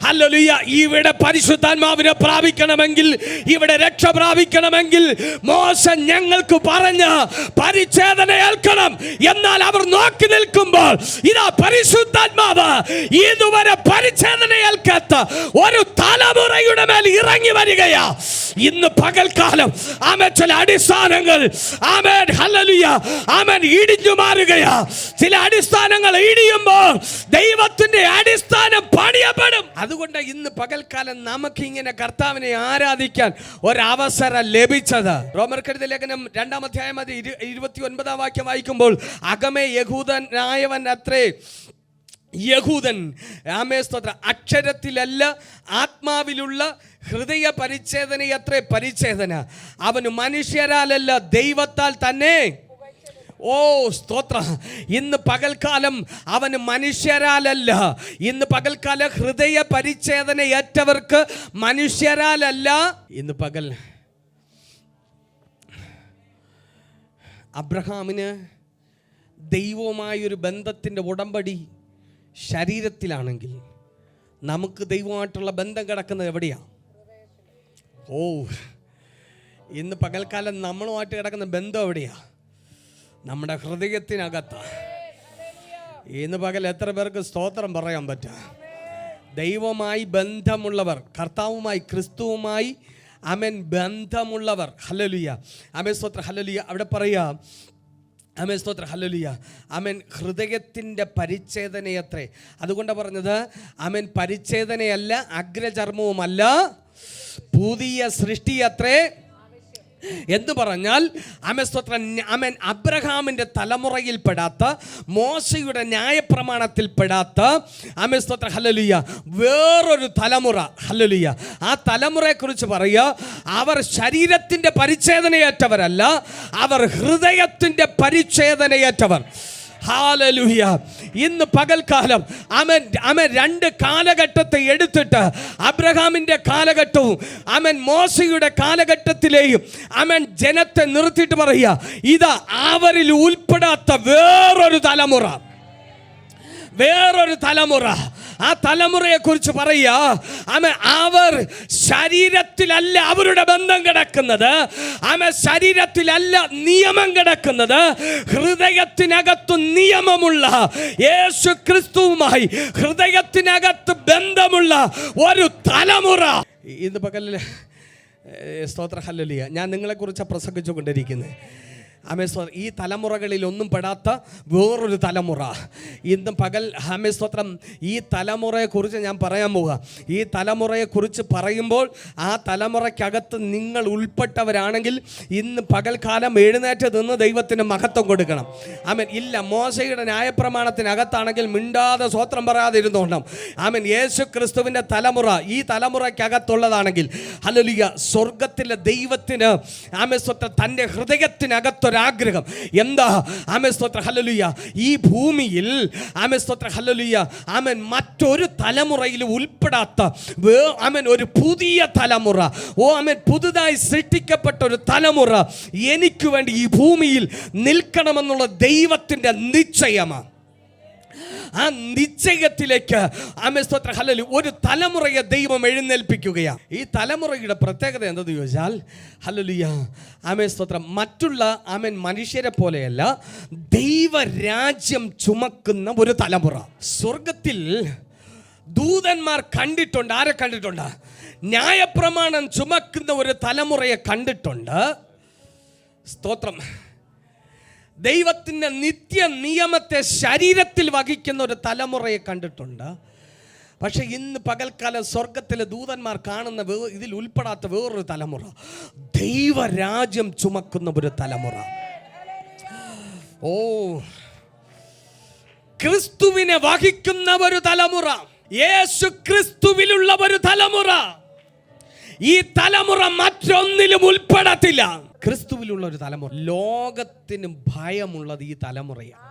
ഹല്ലേലൂയ, ഇവിടെ പരിശുദ്ധാത്മാവിനെ പ്രാപിക്കണമെങ്കിൽ, ഇവിടെ രക്ഷ പ്രാപിക്കണമെങ്കിൽ മോശ ഞങ്ങൾക്ക് പറഞ്ഞ പരിച്ഛേദന ഏൽക്കണം. എന്നാൽ അവർ നോക്കി നിൽക്കുമ്പോൾ ഇതാ പരിശുദ്ധാത്മാവ് ഇതുവരെ പരിച്ഛേദന ഏൽക്കാത്ത ഒരു തലമുറയുടെ മേൽ ഇറങ്ങി വരികയാ. ഇന്ന് പകൽക്കാലം ആമേൻ ചില അടിസ്ഥാനങ്ങൾ ആമേൻ ഹല്ലേലൂയ ആമേൻ ഇടിഞ്ഞു മാറുകയാ. ചില അടിസ്ഥാനങ്ങൾ ഇടിയുമ്പോൾ ദൈവത്തിന്റെ അടിസ്ഥാനം പണിയപ്പെടും. അതുകൊണ്ട് ഇന്ന് പകൽക്കാലം നമുക്ക് ഇങ്ങനെ കർത്താവിനെ ആരാധിക്കാൻ ഒരവസരം ലഭിച്ചത്. റോമർക്കെഴുതിയ ലേഖനം 2-ാം അധ്യായം 29-ാം വാക്യം വായിക്കുമ്പോൾ, അകമേ യഹൂദനായവൻ അത്രേ യഹൂദൻ, ആമേൻ സ്തോത്രം, അക്ഷരത്തിലല്ല ആത്മാവിലുള്ള ഹൃദയ പരിച്ഛേദനയത്രേ പരിച്ഛേദന. അവന് മനുഷ്യരാലല്ല ദൈവത്താൽ തന്നെ. ഓ സ്തോത്ര, ഇന്ന് പകൽക്കാലം അവന് മനുഷ്യരാലല്ല, ഇന്ന് പകൽക്കാലം ഹൃദയ പരിച്ഛേദനയേറ്റവർക്ക് മനുഷ്യരാലല്ല. ഇന്ന് പകൽ അബ്രഹാമിന് ദൈവവുമായൊരു ബന്ധത്തിൻ്റെ ഉടമ്പടി ശരീരത്തിലാണെങ്കിൽ, നമുക്ക് ദൈവമായിട്ടുള്ള ബന്ധം കിടക്കുന്നത് എവിടെയാണ്? ഓ, ഇന്ന് പകൽക്കാലം നമ്മളുമായിട്ട് കിടക്കുന്ന ബന്ധം എവിടെയാണ്? നമ്മുടെ ഹൃദയത്തിനകത്താണ്. ഇന്ന് പകൽ എത്ര പേർക്ക് സ്തോത്രം പറയാൻ പറ്റുക? ദൈവവുമായി ബന്ധമുള്ളവർ, കർത്താവുമായി ക്രിസ്തുവുമായി ആമേൻ ബന്ധമുള്ളവർ, ഹല്ലേലൂയ ആമേൻ സ്തോത്രം, ഹല്ലേലൂയ. അവിടെ പറയാ ആമേൻ സ്തോത്രം, ഹല്ലേലൂയ ആമേൻ, ഹൃദയത്തിൻ്റെ പരിച്ഛേദനയത്രേ. അതുകൊണ്ട് പറഞ്ഞത് ആമേൻ, പരിച്ഛേദനയല്ല, അഗ്രചർമ്മവുമല്ല, പുതിയ സൃഷ്ടിയത്രേ എന്ന് പറഞ്ഞാൽ ആമേൻ സ്തോത്രം, ആമേൻ, അബ്രഹാമിൻ്റെ തലമുറയിൽ പെടാത്ത, മോശയുടെ ന്യായപ്രമാണത്തിൽ പെടാത്ത ആമേൻ സ്തോത്രം, ഹല്ലേലൂയ, വേറൊരു തലമുറ, ഹല്ലേലൂയ. ആ തലമുറയെക്കുറിച്ച് പറയുക, അവർ ശരീരത്തിൻ്റെ പരിച്ഛേദനയേറ്റവരല്ല, അവർ ഹൃദയത്തിൻ്റെ പരിച്ഛേദനയേറ്റവർ. ഹല്ലേലൂയ. ഇന്ന് പകൽക്കാലം ആമേൻ ആമേൻ, രണ്ട് കാലഘട്ടത്തെ എടുത്തിട്ട്, അബ്രഹാമിൻ്റെ കാലഘട്ടവും ആമേൻ മോശയുടെ കാലഘട്ടത്തിലെയും ആമേൻ ജനത്തെ നിർത്തിയിട്ട് പറയുക, ഇതാ അവരിൽ ഉൾപ്പെടാത്ത വേറൊരു തലമുറ, വേറൊരു തലമുറ. ആ തലമുറയെ കുറിച്ച് പറയുക, അവർ ശരീരത്തിലല്ല അവരുടെ ബന്ധം കിടക്കുന്നത്, ശരീരത്തിലല്ല നിയമം കിടക്കുന്നത്, ഹൃദയത്തിനകത്ത് നിയമമുള്ള യേശു ക്രിസ്തുവുമായി ഹൃദയത്തിനകത്ത് ബന്ധമുള്ള ഒരു തലമുറ. ഇന്ന് പകൽ സ്തോത്ര, ഹല്ലേലൂയ, ഞാൻ നിങ്ങളെക്കുറിച്ച് പ്രസംഗിച്ചു കൊണ്ടിരിക്കുന്നത്. ആമേസ്തോത്രം, ഈ തലമുറകളിൽ ഒന്നും പെടാത്ത വേറൊരു തലമുറ. ഇന്ന് പകൽ ആമേസ്തോത്രം, ഈ തലമുറയെക്കുറിച്ച് ഞാൻ പറയാൻ പോവുക. ഈ തലമുറയെക്കുറിച്ച് പറയുമ്പോൾ ആ തലമുറയ്ക്കകത്ത് നിങ്ങൾ ഉൾപ്പെട്ടവരാണെങ്കിൽ ഇന്ന് പകൽക്കാലം എഴുന്നേറ്റ് നിന്ന് ദൈവത്തിന് മഹത്വം കൊടുക്കണം. ആമേൻ. ഇല്ല, മോശയുടെ ന്യായപ്രമാണത്തിനകത്താണെങ്കിൽ മിണ്ടാതെ സ്വത്രം പറയാതെ ഇരുന്നോണം. ആമേൻ. യേശു ക്രിസ്തുവിൻ്റെ തലമുറ ഈ തലമുറയ്ക്കകത്തുള്ളതാണെങ്കിൽ, ഹല്ലേലൂയ, സ്വർഗത്തിലെ ദൈവത്തിന് ആമേസ്തോത്രം തൻ്റെ ഹൃദയത്തിനകത്ത് ഒരാഗ്രഹം എന്താ? ആമേൻ സ്തോത്രം, ഹല്ലേലൂയ, ഈ ഭൂമിയിൽ ആമേൻ സ്തോത്രം, ഹല്ലേലൂയ, ആമേൻ, മറ്റൊരു തലമുറയിൽ ഉൾപ്പെടാത്ത ആമേൻ ഒരു പുതിയ തലമുറ, ഓ ആമേൻ, പുതുതായി സൃഷ്ടിക്കപ്പെട്ട ഒരു തലമുറ എനിക്ക് വേണ്ടി ഈ ഭൂമിയിൽ നിൽക്കണമെന്നുള്ള ദൈവത്തിൻ്റെ നിശ്ചയമാണ്. ആ നിശ്ചയത്തിലേക്ക് ആമേൻ സ്തോത്രം, ഹല്ലേലൂയ, ഒരു തലമുറയെ ദൈവം എഴുന്നേൽപ്പിക്കുകയാണ്. ഈ തലമുറയുടെ പ്രത്യേകത എന്തെന്ന് ചോദിച്ചാൽ, ഹല്ലേലൂയ, ആമേൻ സ്തോത്രം, മറ്റുള്ള ആമേൻ മനുഷ്യരെ പോലെയല്ല, ദൈവരാജ്യം ചുമക്കുന്ന ഒരു തലമുറ. സ്വർഗത്തിൽ ദൂതന്മാർ കണ്ടിട്ടുണ്ട്. ആരെ കണ്ടിട്ടുണ്ട്? ന്യായപ്രമാണം ചുമക്കുന്ന ഒരു തലമുറയെ കണ്ടിട്ടുണ്ട്. സ്തോത്രം. ദൈവത്തിൻ്റെ നിത്യ നിയമത്തെ ശരീരത്തിൽ വഹിക്കുന്ന ഒരു തലമുറയെ കണ്ടിട്ടുണ്ട്. പക്ഷെ ഇന്ന് പകൽക്കാലം സ്വർഗത്തിലെ ദൂതന്മാർ കാണുന്ന ഇതിൽ ഉൾപ്പെടാത്ത വേറൊരു തലമുറ, ദൈവരാജ്യം ചുമക്കുന്ന ഒരു തലമുറ. ഓ, ക്രിസ്തുവിനെ വഹിക്കുന്ന ഒരു തലമുറ, യേശു ക്രിസ്തുവിലുള്ള ഒരു തലമുറ. ഈ തലമുറ മറ്റൊന്നിലും ഉൾപ്പെടത്തില്ല. ക്രിസ്തുവിലുള്ള ഒരു തലമുറ. ലോകത്തിന് ഭയമുള്ളത് ഈ തലമുറയാണ്.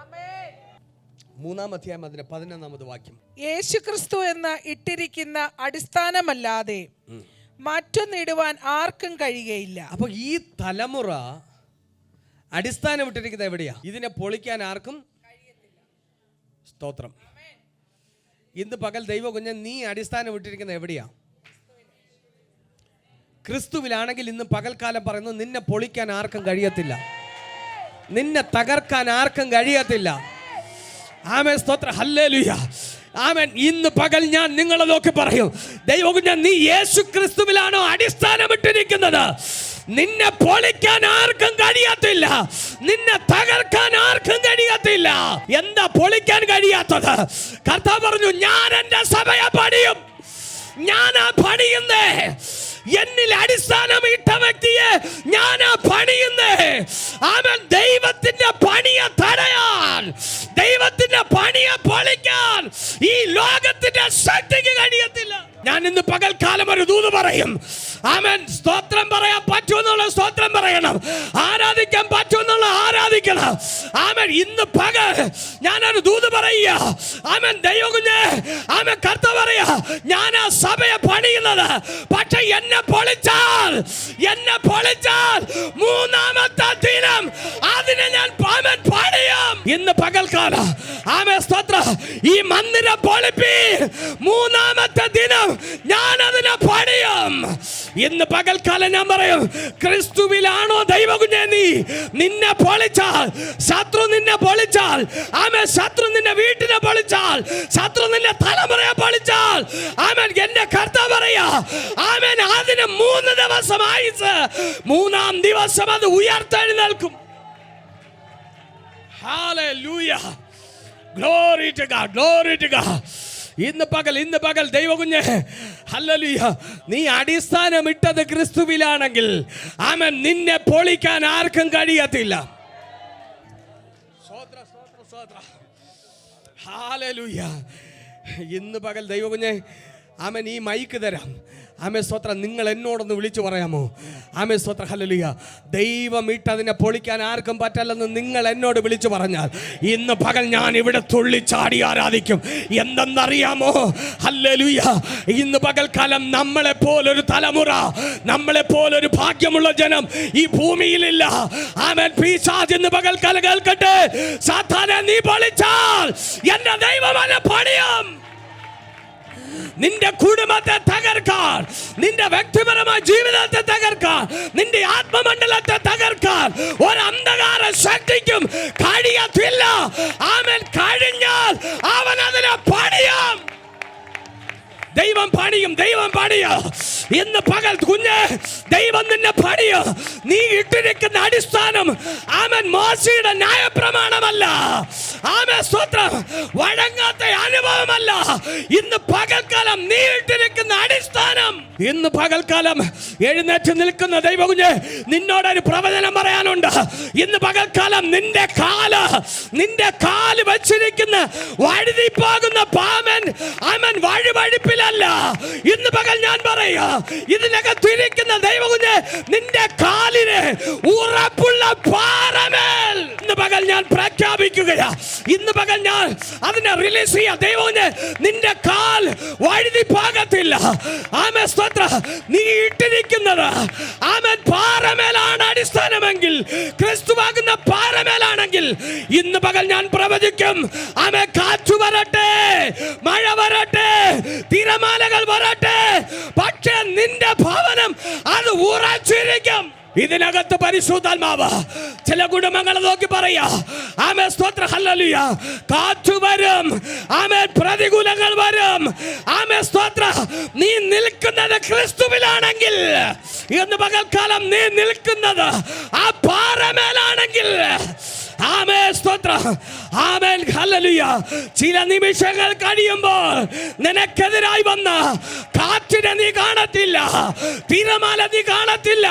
3-ാം അധ്യായം 11-ാമത് വാക്യം. യേശു ക്രിസ്തു എന്ന് ഇട്ടിരിക്കുന്ന അടിസ്ഥാനമല്ലാതെ മറ്റൊന്നിടുവാൻ ആർക്കും കഴിയുകയില്ല. അപ്പൊ ഈ തലമുറ അടിസ്ഥാനം ഇട്ടിരിക്കുന്നത് എവിടെയാ? ഇതിനെ പൊളിക്കാൻ ആർക്കും കഴിയത്തില്ല. സ്തോത്രം. ഇന്ന് പകൽ ദൈവ കുഞ്ഞ് നീ അടിസ്ഥാനം ഇട്ടിരിക്കുന്നത് എവിടെയാ? ക്രിസ്തുവിലാണെങ്കിൽ ഇന്ന് പകൽക്കാലം പറയുന്നു, നിന്നെ പൊളിക്കാൻ ആർക്കും കഴിയത്തില്ല, നിന്നെ തകർക്കാൻ ആർക്കും കഴിയത്തില്ല. ആമേൻ, സ്തോത്രം, ഹല്ലേലൂയ, ആമേൻ. ഇന്ന് പകൽ ഞാൻ നിങ്ങളെ നോക്കി പറയും, ദൈവകുഞ്ഞ നീ യേശു ക്രിസ്തുവിലാണോ അടിസ്ഥാനമിട്ടിരിക്കുന്നത്? നിന്നെ പൊളിക്കാൻ ആർക്കും കഴിയത്തില്ല, നിന്നെ തകർക്കാൻ ആർക്കും കഴിയത്തില്ല. എന്താ പൊളിക്കാൻ കഴിയാത്തത്? കർത്താവ് പറഞ്ഞു, ഞാൻ എൻ്റെ സഭയെ പണിയും. ഞാനാ പണിയുന്നേ, എന്നിൽ അടിസ്ഥാനം ഇട്ട വ്യക്തിയെ ഞാനാ പണിയുന്നേ. അവൻ ദൈവത്തിന്റെ പണിയെ തടയാൻ, ദൈവത്തിന്റെ പണിയെ പൊളിക്കാൻ ഈ ലോകത്തിന്റെ ശക്തിക്ക് കഴിയത്തില്ല. ഞാൻ ഇന്ന് പകൽക്കാലം ഒരു ദൂത് പറയും. ആമേൻ, സ്തോത്രം പറയാൻ പറ്റുമെന്നുള്ള സ്തോത്രം പറയണം, ആരാധിക്കാൻ പറ്റുമെന്നുള്ള ആരാധിക്കണം. ആമേൻ, ഇന്ന് പകൽ ഞാനൊരു ദൂത് പറയുക. ആമേൻ, ദൈവകുഞ്ഞേ, ആമേൻ, കർത്താവ് പറയുക, ഞാൻ ആ സഭയെ പണിയുന്നത്, പക്ഷെ എന്നെ പൊളിച്ചാൽ മൂന്നാമത്തെ ദിനം അതിനെ ഞാൻ പണിയും. ഇന്ന് പകൽക്കാലം ആമേൻ, സ്തോത്രം, ഈ മന്ദിരം പൊളിപ്പി, മൂന്നാമത്തെ ദിനം ഞാൻ അതിനെ പണിയും. ഇന്ന് പകൽക്കാലം ഞാൻ പറയും, ക്രിസ്തുവിലാണോ ദൈവകുഞ്ഞേ നീ? നിന്നെ പൊളിച്ചാൽ, ശത്രു നിന്നെ പൊളിച്ചാൽ, ആമേൻ, ശത്രു നിന്നെ വീട്ടിനെ പൊളിച്ചാൽ, ശത്രു നിന്നെ തലമുറയെ പൊളിച്ചാൽ, ആമേൻ, എന്റെ കർത്താവ് പറയാ, ആമേൻ, അതിന് 3 ദിവസം ആയുസ്, 3-ാം ദിവസം അത് ഉയർത്തെഴുന്നേൽക്കും. Hallelujah, glory to God, glory to God. ഇന്ന് പകൽ ദൈവകുഞ്ഞേ, ഹല്ലേലൂയ, നീ അടിസ്ഥാനം ഇട്ടത് ക്രിസ്തുവിലാണെങ്കിൽ ആമേൻ, നിന്നെ പൊളിക്കാൻ ആർക്കും കഴിയത്തില്ല. ഹല്ലേലൂയ. ഇന്ന് പകൽ ദൈവകുഞ്ഞേ, ആമേൻ, ഈ മൈക്ക് തരാം. ആമേ, സ്തോത്രം, നിങ്ങൾ എന്നോടൊന്ന് വിളിച്ചു പറയാമോ? ആമേ, സ്തോത്രം, ഹല്ലേലൂയ. ദൈവം ഇട്ടതിനെ പൊളിക്കാൻ ആർക്കും പറ്റില്ലെന്ന് നിങ്ങൾ എന്നോട് വിളിച്ചു പറഞ്ഞാൽ ഇന്ന് പകൽ ഞാൻ ഇവിടെ തുള്ളിച്ചാടി ആരാധിക്കും. എന്തെന്നറിയാമോ? ഹല്ലേലൂയ. ഇന്ന് പകൽക്കാലം നമ്മളെപ്പോലൊരു തലമുറ, നമ്മളെപ്പോലൊരു ഭാഗ്യമുള്ള ജനം ഈ ഭൂമിയിലില്ല. ആമേൻ, പിശാച് ഇന്ന് പകൽക്കാലം കേൾക്കട്ടെ, സാത്താനെ നീ പൊളിച്ചാൽ എന്റെ ദൈവം അവനെ പണിയും. നിന്റെ കുടുംബത്തെ തകർക്കാൻ, നിന്റെ വ്യക്തിപരമായ ജീവിതത്തെ തകർക്കാൻ, നിന്റെ ആത്മമണ്ഡലത്തെ തകർക്കാൻ ഒരു അന്ധകാര ശക്തിക്കും കഴിയത്തില്ല. ആമേൻ, കഴിഞ്ഞാൽ അവൻ അതിനെ പണിയും. ദൈവം പണിയും, ദൈവം പണിയും. ഇന്ന് പകൽ കുഞ്ഞ്, ദൈവം നിന്നെ പണിയും. നീ ഇട്ടിരിക്കുന്ന അടിസ്ഥാനം ആമേൻ, മോശയുടെ ന്യായപ്രമാണമല്ല, ആമേൻ, സ്തോത്രം, വഴങ്ങാത്ത അനുഭവമല്ല. ഇന്ന് പകൽക്കാലം നീ ഇട്ടിരിക്കുന്ന അടിസ്ഥാനം. ഇന്ന് പകൽക്കാലം എഴുന്നേറ്റ് നിൽക്കുന്ന ദൈവകുഞ്ഞ്, നിന്നോടൊരു പ്രവചനം പറയാനുണ്ട്. ഇന്ന് പകൽക്കാലം നിന്റെ കാല് വെച്ചിരിക്കുന്ന വഴുതിപ്പോകുന്ന പാമൻ ആമൻ വഴിവഴിപ്പിലല്ല. ഇന്ന് പകൽ ഞാൻ പറയാ, ഇതിനകത്തിരിക്കുന്ന ദൈവകുഞ്ഞ്, നിന്റെ കാലിന് ഉറപ്പുള്ള പാറമേൽ ഇന്ന് പകൽ ഞാൻ പ്രഖ്യാപിക്കുകയാ. ഇന്ന് പകൽ ഞാൻ അതിനെ റിലീസ് ചെയ്യാം. ദൈവകുഞ്ഞ്, നിന്റെ കാൽ വഴുതി പോകത്തില്ല. ആമേൻ, സ്തോത്രം. നീ ഇട്ടിരിക്കുന്നത് ആമേൻ പാറമേലാണ് അടിസ്ഥാനമെങ്കിൽ, ക്രിസ്തുവാകുന്ന പാറമേലാണെങ്കിൽ ഇന്ന് പകൽ ഞാൻ പ്രവചിക്കും. ആമേൻ, കാറ്റ് വരട്ടെ, മഴ വരട്ടെ, തിരമാലകൾ വരട്ടെ, പക്ഷേ നിന്റെ ഭവനം അത് ഉറച്ചിരിക്കും. ഇതിനകത്ത് പരിശുദ്ധാത്മാവ് ചില കുടുംബങ്ങളെ നോക്കി പറയാ, ആമേൻ, സ്തോത്രം, ഹല്ലേലൂയ. കാറ്റ് വരും, ആമേൻ, പ്രതികൂലങ്ങൾ വരും, ആമേൻ, സ്തോത്രം. നീ നിൽക്കുന്നത് ക്രിസ്തുവിലാണെങ്കിൽ, ഇന്ന് പകൽക്കാലം നീ നിൽക്കുന്നത് ആ പാറമേലാണെങ്കിൽ, ആമേൻ, സ്തോത്രം, ആമേൻ, ഹല്ലേലൂയ. ചില നിമിഷങ്ങൾ കഴിയുമ്പോൾ നിനക്കെതിരായി വന്ന കാറ്റിനെ നീ കാണത്തില്ല, തിരമാല നീ കാണത്തില്ല,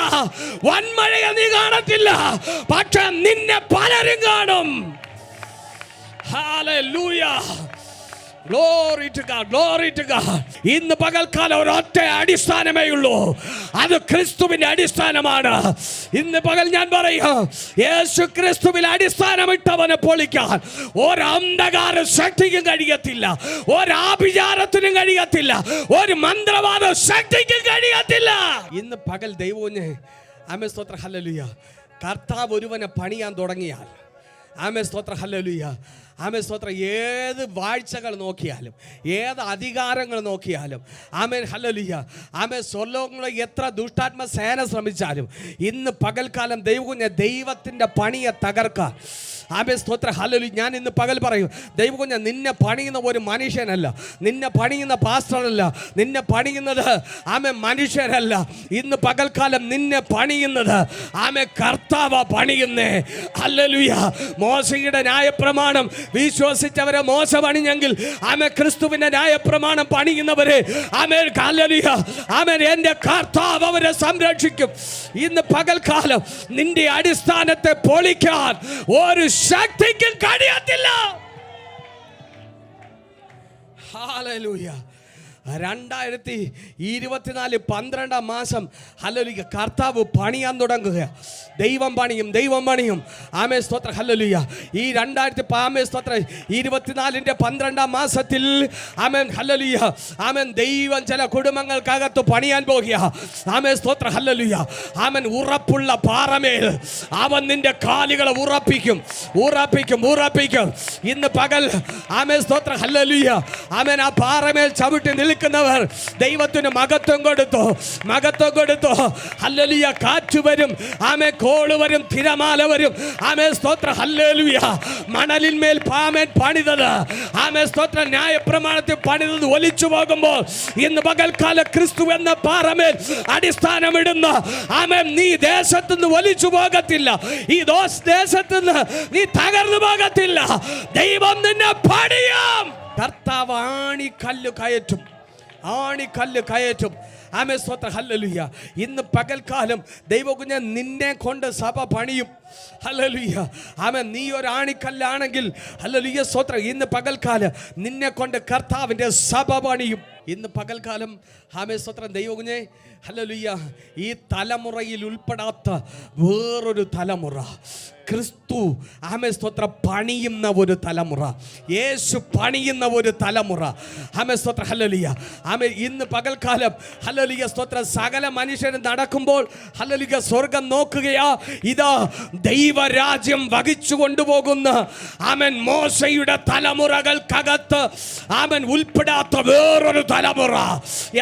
വൻമഴയെ നീ കാണത്തില്ല, പക്ഷെ നിന്നെ പലരും കാണും. Hallelujah, glory to God, glory to God. ഇന്ന് പകൽക്കാലം ഒരൊറ്റ അടിസ്ഥാനമേ ഉള്ളൂ, അത് ക്രിസ്തുവിന്റെ അടിസ്ഥാനമാണ്. ഇന്ന് പകൽ ഞാൻ പറയാം, യേശു ക്രിസ്തുവിൽ അടിസ്ഥാനമിട്ടവനെ പൊളിക്കാൻ ഒരന്ധകാര ശക്തിക്കും കഴിയത്തില്ല, ഒരാഭിചാരത്തിനും കഴിയത്തില്ല, ഒരു മന്ത്രവാദ ശക്തിക്കും കഴിയത്തില്ല. ഇന്ന് പകൽ ദൈവത്തിന് ആമേൻ, സ്തോത്രം, ഹല്ലേലൂയ. കർത്താവ് ഒരുവനെ പണിയാൻ തുടങ്ങിയാൽ, ആമേൻ, സ്തോത്രം, ഹല്ലേലൂയ, ആമേൻ സ്തോത്രം, ഏത് വാഴ്ചകൾ നോക്കിയാലും, ഏത് അധികാരങ്ങൾ നോക്കിയാലും, ആമേൻ ഹല്ലേലൂയ, ആമേൻ സ്വർലോകങ്ങളെ എത്ര ദുഷ്ടാത്മ സേന ശ്രമിച്ചാലും ഇന്ന് പകൽക്കാലം ദൈവത്തിൻ്റെ പണിയെ തകർക്കാൻ, ആമേൻ സ്തോത്രം ഹല്ലേലൂയ. ഞാൻ ഇന്ന് പകൽ പറയും, ദൈവകുഞ്ഞ നിന്നെ പണിയുന്ന ഒരു മനുഷ്യനല്ല, നിന്നെ പണിയുന്ന പാസ്റ്ററല്ല, നിന്നെ പണിയുന്നത് ആമേൻ മനുഷ്യരല്ല. ഇന്ന് പകൽക്കാലം നിന്നെ പണിയുന്നത് ആമേൻ കർത്താവ പണിയുന്നേ. ഹല്ലേലൂയ. മോശയുടെ ന്യായപ്രമാണം വിശ്വസിച്ചവരെ മോശ പണിഞ്ഞെങ്കിൽ ആമേൻ ക്രിസ്തുവിന്റെ ന്യായപ്രമാണം പണിയുന്നവരെ ആമേൻ ഹല്ലേലൂയ, ആമേൻ എൻ്റെ കർത്താവ് അവരെ സംരക്ഷിക്കും. ഇന്ന് പകൽക്കാലം നിന്റെ അടിസ്ഥാനത്തെ പൊളിക്കാൻ ഒരു ശക്തിക്കും കഴിയത്തില്ല. ഹല്ലേലൂയ. 2024 12 മാസം ഹല്ലേലൂയ കർത്താവ് പണിയാൻ തുടങ്ങുക. ദൈവം പണിയും. ആമേൻ സ്തോത്രം ഹല്ലേലൂയ. ഈ 2024 12 മാസത്തിൽ ആമേൻ ഹല്ലേലൂയ, ആമേൻ ദൈവം ചില കുടുംബങ്ങൾക്കകത്ത് പണിയാൻ പോകുക. ആമേൻ സ്തോത്രം ഹല്ലേലൂയ. ആമേൻ ഉറപ്പുള്ള പാറമേൽ അവൻ നിന്റെ കാലുകളെ ഉറപ്പിക്കും. ഇന്ന് പകൽ ആമേൻ സ്തോത്രം ഹല്ലേലൂയ, ആമേൻ ആ പാറമേൽ ചവിട്ടി നിൽക്കുന്നവർ ദൈവത്തിന് മഹത്വം കൊടുത്തു. ഹല്ലേലൂയ. കാറ്റ് വരും, ആമേൻ കോള് വരും, തിരമാല വരും. ആമേൻ സ്തോത്രം ഹല്ലേലൂയ. മണലിന്മേൽ ആമേൻ പണിതത്, ആമേൻ സ്തോത്രം ന്യായപ്രമാണത്തിൽ പണിതത് ഒലിച്ചു പോകുമ്പോൾ ഇന്ന് പകൽക്കാല ക്രിസ്തു എന്ന പാറമേൽ അടിസ്ഥാനമിടുന്ന ആമേൻ നീ ദേശത്തുനിന്ന് ഒലിച്ചു പോകത്തില്ല. ഈ ദേശത്തുനിന്ന് നീ തകർന്നു പോകത്തില്ല. ദൈവം നിന്നെ പണിയും. കർത്താവ് ആണിക്കല്ല് കയറ്റും. ആമേൻ സ്തോത്രം ഹല്ലേലൂയ. ഇന്ന് പകൽക്കാലം ദൈവകുഞ്ഞ നിന്നെ കൊണ്ട് സഭ പണിയും. ഹല്ലേലൂയ. ആമേൻ നീ ഒരു ആണിക്കല്ലാണെങ്കിൽ ഹല്ലേലൂയ സ്തോത്രം, ഇന്ന് പകൽക്കാലം നിന്നെ കൊണ്ട് കർത്താവിൻ്റെ സഭ പണിയും. ഇന്ന് പകൽക്കാലം ആമേൻ സ്തോത്രം ദൈവകുഞ്ഞെ ഹല്ലേലൂയ, ഈ തലമുറയിൽ ഉൾപ്പെടാത്ത വേറൊരു തലമുറ, ക്രിസ്തു ആമേൻ സ്തോത്രം പണിയുന്ന ഒരു തലമുറ, യേശു പണിയുന്ന ഒരു തലമുറ. ആമേൻ സ്തോത്രം ഹല്ലേലൂയ. ആമേൻ ഇന്ന് പകൽക്കാലം ഹല്ലേലൂയ സ്തോത്രം സകല മനുഷ്യരും നടക്കുമ്പോൾ ഹല്ലേലൂയ സ്വർഗം നോക്കുകയാ, ഇതാ ദൈവരാജ്യം വഹിച്ചു കൊണ്ടുപോകുന്ന ആമേൻ മോശയുടെ തലമുറകൾക്കകത്ത് ആമേൻ ഉൾപ്പെടാത്ത വേറൊരു തലമുറ.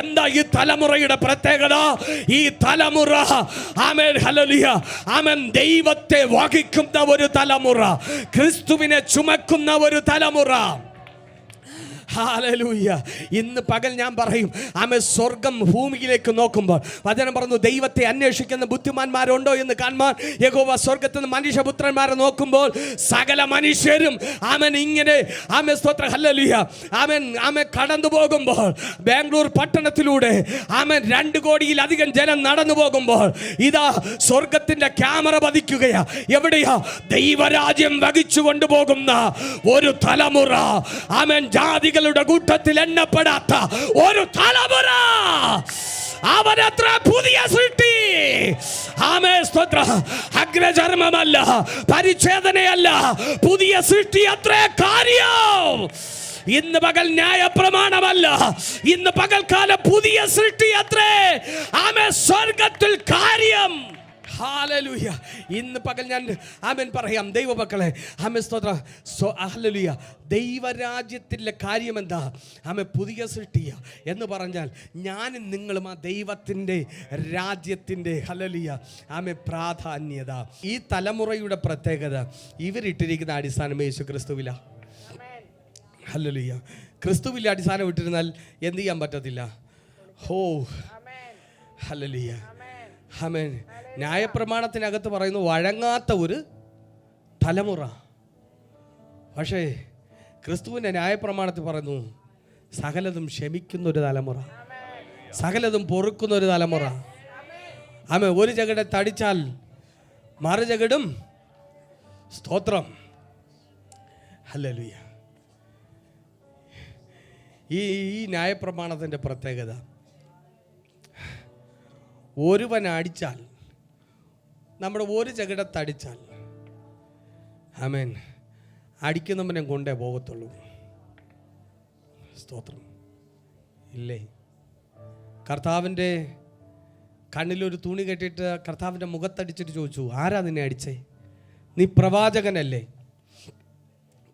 എന്താ ഈ തലമുറയുടെ പ്രത്യേകത? ഈ തലമുറ ആമേൻ ഹല്ലേലൂയ, ആമേൻ ദൈവത്തെ വഹിക്കുന്ന ഒരു തലമുറ, ക്രിസ്തുവിനെ ചുമക്കുന്ന ഒരു തലമുറ. ഹല്ലേലൂയ. ഇന്ന് പകൽ ഞാൻ പറയും, ആമേൻ സ്വർഗം ഭൂമിയിലേക്ക് നോക്കുമ്പോൾ വചനം പറഞ്ഞു, ദൈവത്തെ അന്വേഷിക്കുന്ന ബുദ്ധിമാന്മാരുണ്ടോ എന്ന് കാണാൻ യഹോവ സ്വർഗത്തിൽ നിന്ന് മനുഷ്യപുത്രന്മാരെ നോക്കുമ്പോൾ സകല മനുഷ്യരും ആമേൻ ഇങ്ങനെ ആമേൻ സ്തോത്രം ഹല്ലേലൂയ, ആമേൻ കടന്നു പോകുമ്പോൾ ബാംഗ്ലൂർ പട്ടണത്തിലൂടെ ആമേൻ 2 കോടിയിലധികം ജനം നടന്നു പോകുമ്പോൾ ഇതാ സ്വർഗത്തിന്റെ ക്യാമറ പതിക്കുകയാ. എവിടെയാ? ദൈവരാജ്യം വഹിച്ചു കൊണ്ടുപോകുന്ന ഒരു തലമുറ. ആമേൻ ജാതികളുടെ കൂട്ടത്തിൽ എണ്ണപ്പെടാത്ത ഒരു തലമുറ. അവനത്ര പുതിയ സൃഷ്ടി. ആമേൻ സ്തോത്രം. അഗ്രചർമ്മമല്ല, പരിച്ഛേദനയല്ല, പുതിയ സൃഷ്ടി അത്രേ കാര്യം. ഇന്ന് പകൽ ന്യായപ്രമാണമല്ല, ഇന്ന് പകൽക്കാലം പുതിയ സൃഷ്ടി അത്രേ. ആമേൻ സ്വർഗത്തിൽ കാര്യം. ഹല്ലേലൂയ. ഇന്ന് പകൽ ഞാൻ ആമേൻ പറയാം ദൈവമക്കളെ, ആമേൻ സ്തോത്രം ഹല്ലേലൂയ. ദൈവരാജ്യത്തിലെ കാര്യം എന്താ? ആമേൻ പുതിയ സൃഷ്ടിയ എന്ന് പറഞ്ഞാൽ ഞാനും നിങ്ങളും ആ ദൈവത്തിൻ്റെ രാജ്യത്തിൻ്റെ ഹല്ലേലൂയ ആമേൻ പ്രാധാന്യത. ഈ തലമുറയുടെ പ്രത്യേകത ഇവരിട്ടിരിക്കുന്ന അടിസ്ഥാനം യേശു ക്രിസ്തുവില. ഹല്ലേലൂയ. ക്രിസ്തുവിൽ അടിസ്ഥാനം ഇട്ടിരുന്നാൽ എന്ത് ചെയ്യാൻ പറ്റത്തില്ല. ഹല്ലേലൂയ. ആമേൻ. ന്യായപ്രമാണത്തിനകത്ത് പറയുന്നു വഴങ്ങാത്ത ഒരു തലമുറ. പക്ഷേ ക്രിസ്തുവിൻ്റെ ന്യായപ്രമാണത്തിൽ പറയുന്നു സകലതും ക്ഷമിക്കുന്നൊരു തലമുറ, സകലതും പൊറുക്കുന്നൊരു തലമുറ. ആമേൻ. ഒരു ജഗടെ തടിച്ചാൽ മറു ജഗടും സ്തോത്രം. ഹല്ലേലൂയ. ഈ ന്യായപ്രമാണത്തിൻ്റെ പ്രത്യേകത, ഒരുവൻ അടിച്ചാൽ, നമ്മുടെ ഒരു ചകിടത്തടിച്ചാൽ ആമേൻ അടിക്കുന്നവനെ കൊണ്ടേ പോകത്തുള്ളൂ. സ്തോത്രം. ഇല്ലേ? കർത്താവിൻ്റെ കണ്ണിലൊരു തുണി കെട്ടിയിട്ട് കർത്താവിൻ്റെ മുഖത്തടിച്ചിട്ട് ചോദിച്ചു, ആരാ നിന്നെ അടിച്ചേ? നീ പ്രവാചകനല്ലേ?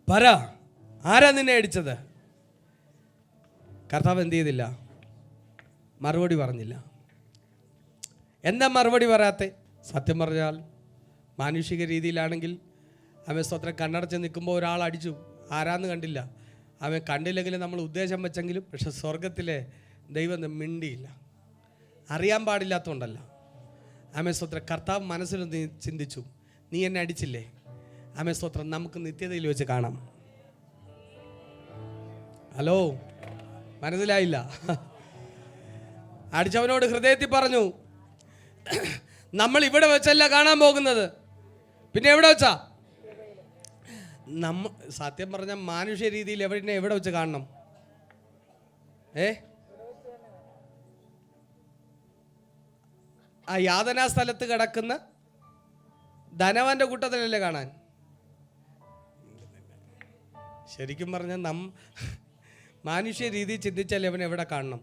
പറ, ആരാ നിന്നെ അടിച്ചത്? കർത്താവ് എന്ത് ചെയ്തില്ല? മറുപടി പറഞ്ഞില്ല. എന്താ മറുപടി പറയാത്തെ? സത്യം പറഞ്ഞാൽ മാനുഷിക രീതിയിലാണെങ്കിൽ അവൻ സ്തോത്രം കണ്ണടച്ച് നിൽക്കുമ്പോൾ ഒരാൾ അടിച്ചു, ആരാന്ന് കണ്ടില്ല. അവൻ കണ്ടില്ലെങ്കിലും നമ്മൾ ഉദ്ദേശം വെച്ചെങ്കിലും, പക്ഷെ സ്വർഗത്തിലെ ദൈവം മിണ്ടിയില്ല. അറിയാൻ പാടില്ലാത്തതുകൊണ്ടല്ല. ആമേ സ്തോത്രം കർത്താവ് മനസ്സിൽ ചിന്തിച്ചു, നീ എന്നെ അടിച്ചില്ലേ? ആമേ സ്തോത്രം നമുക്ക് നിത്യതയിൽ വെച്ച് കാണാം. ഹലോ, മനസ്സിലായില്ല? അടിച്ചവനോട് ഹൃദയത്തിൽ പറഞ്ഞു, നമ്മൾ ഇവിടെ വെച്ചല്ല കാണാൻ പോകുന്നത്, പിന്നെ എവിടെ വെച്ചാ? സത്യം പറഞ്ഞ മാനുഷ്യ രീതിയിൽ എവിടെ വെച്ച് കാണണം? ആ യാതനാ സ്ഥലത്ത് കിടക്കുന്ന ധനവാന്റെ കൂട്ടത്തിലല്ലേ കാണാൻ? ശരിക്കും പറഞ്ഞാൽ മാനുഷ്യ രീതി ചിന്തിച്ചാൽ അവൻ എവിടെ കാണണം?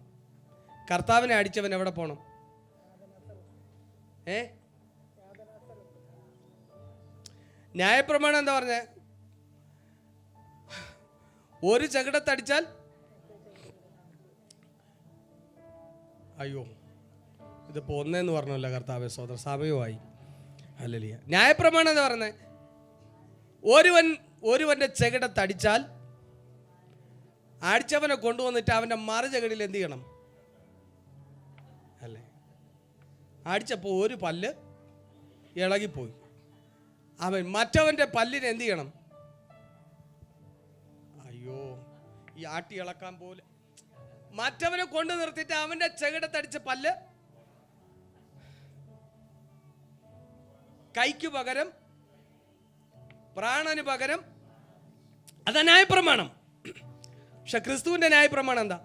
കർത്താവിനെ അടിച്ചവൻ എവിടെ പോണം? ന്യായപ്രമാണം എന്താ പറഞ്ഞേ? ഒരു ചകിടത്തടിച്ചാൽ, അയ്യോ ഇതിപ്പോ ഒന്നേന്ന് പറഞ്ഞല്ലോ കർത്താവേ സ്തോത്രം, സമയമായി. ഹല്ലേലൂയ. ന്യായപ്രമാണം എന്താ പറഞ്ഞേ? ഒരുവന്റെ ചകിടത്തടിച്ചാൽ അടിച്ചവനെ കൊണ്ടുവന്നിട്ട് അവന്റെ മറു ചകിടിൽ എന്ത് ചെയ്യണം? അല്ലേ? അടിച്ചപ്പോൾ ഒരു പല്ല് ഇളകിപ്പോയി. അവൻ മറ്റവന്റെ പല്ലിന് എന്ത് ചെയ്യണം? അയ്യോ, ഈ ആട്ടി ഇളക്കാൻ പോലെ മറ്റവനെ കൊണ്ടു നിർത്തിയിട്ട് അവന്റെ ചകിടത്തടിച്ച പല്ല് കൈക്ക് പകരം, പ്രാണന് പകരം. അതാ ന്യായപ്രമാണം. പക്ഷെ ക്രിസ്തുവിന്റെ ന്യായപ്രമാണം എന്താ?